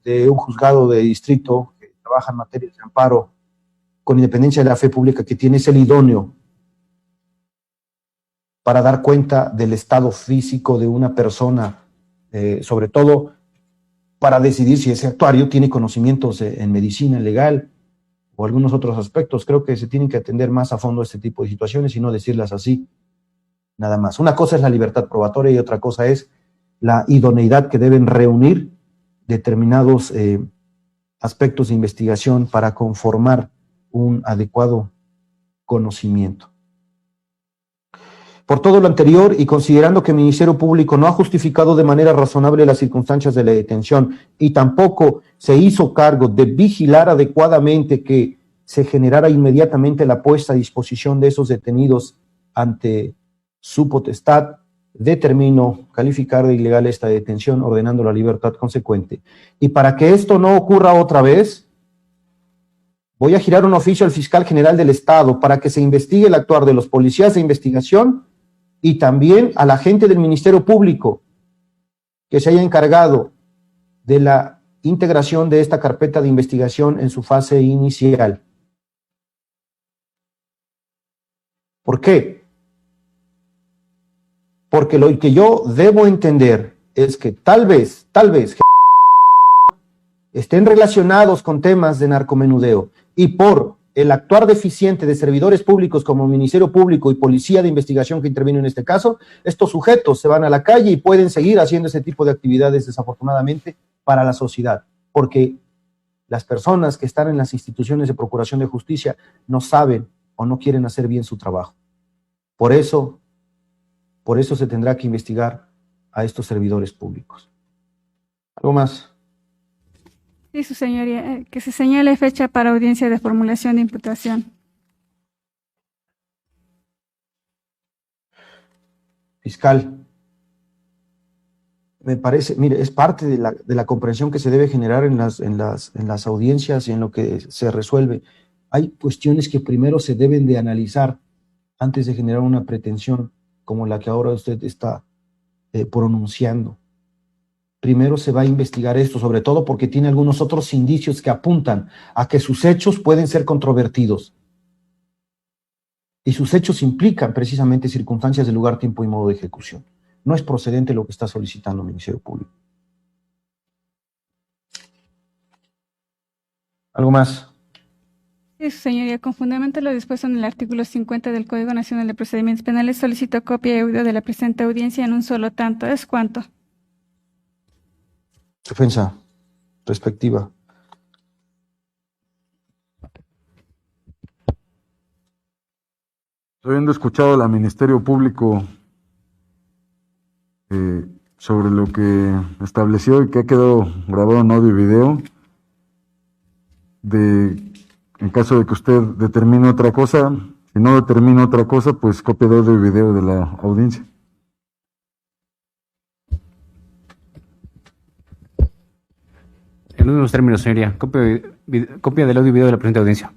de un juzgado de distrito que trabaja en materia de amparo, con independencia de la fe pública que tiene, es el idóneo para dar cuenta del estado físico de una persona, sobre todo para decidir si ese actuario tiene conocimientos en medicina legal o algunos otros aspectos. Creo que se tienen que atender más a fondo este tipo de situaciones y no decirlas así, nada más. Una cosa es la libertad probatoria y otra cosa es la idoneidad que deben reunir determinados aspectos de investigación para conformar un adecuado conocimiento. Por todo lo anterior y considerando que el Ministerio Público no ha justificado de manera razonable las circunstancias de la detención y tampoco se hizo cargo de vigilar adecuadamente que se generara inmediatamente la puesta a disposición de esos detenidos ante su potestad, determino calificar de ilegal esta detención ordenando la libertad consecuente. Y para que esto no ocurra otra vez, voy a girar un oficio al fiscal general del Estado para que se investigue el actuar de los policías de investigación y también a la gente del Ministerio Público que se haya encargado de la integración de esta carpeta de investigación en su fase inicial. ¿Por qué? Porque lo que yo debo entender es que tal vez estén relacionados con temas de narcomenudeo y por el actuar deficiente de servidores públicos como Ministerio Público y Policía de Investigación que intervino en este caso, estos sujetos se van a la calle y pueden seguir haciendo ese tipo de actividades desafortunadamente para la sociedad, porque las personas que están en las instituciones de procuración de justicia no saben o no quieren hacer bien su trabajo. Por eso se tendrá que investigar a estos servidores públicos. ¿Algo más? Sí, su señoría, que se señale fecha para audiencia de formulación de imputación. Fiscal, me parece, mire, es parte de la comprensión que se debe generar en las audiencias y en lo que se resuelve. Hay cuestiones que primero se deben de analizar antes de generar una pretensión como la que ahora usted está pronunciando. Primero se va a investigar esto, sobre todo porque tiene algunos otros indicios que apuntan a que sus hechos pueden ser controvertidos. Y sus hechos implican precisamente circunstancias de lugar, tiempo y modo de ejecución. No es procedente lo que está solicitando el Ministerio Público. ¿Algo más? Sí, su señoría, con fundamento en lo dispuesto en el artículo 50 del Código Nacional de Procedimientos Penales, solicito copia y audio de la presente audiencia en un solo tanto. ¿Es cuánto? Defensa respectiva. Habiendo escuchado al Ministerio Público sobre lo que estableció y que ha quedado grabado en audio y video, en caso de que usted determine otra cosa, si no determina otra cosa, pues copia de audio y video de la audiencia. En unos términos, señoría, copia del audio y video de la presente audiencia.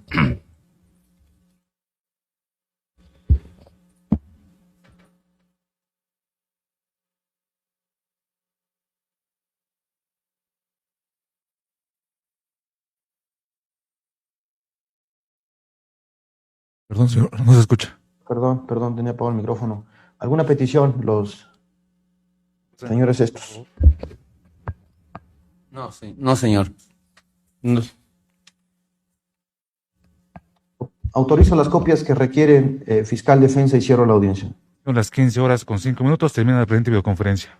Perdón, señor, no se escucha. Perdón, tenía apagado el micrófono. ¿Alguna petición, los señores estos? No, señor. No. Autorizo las copias que requieren fiscal defensa y cierro la audiencia. Son las 15 horas con 5 minutos, termina la presente videoconferencia.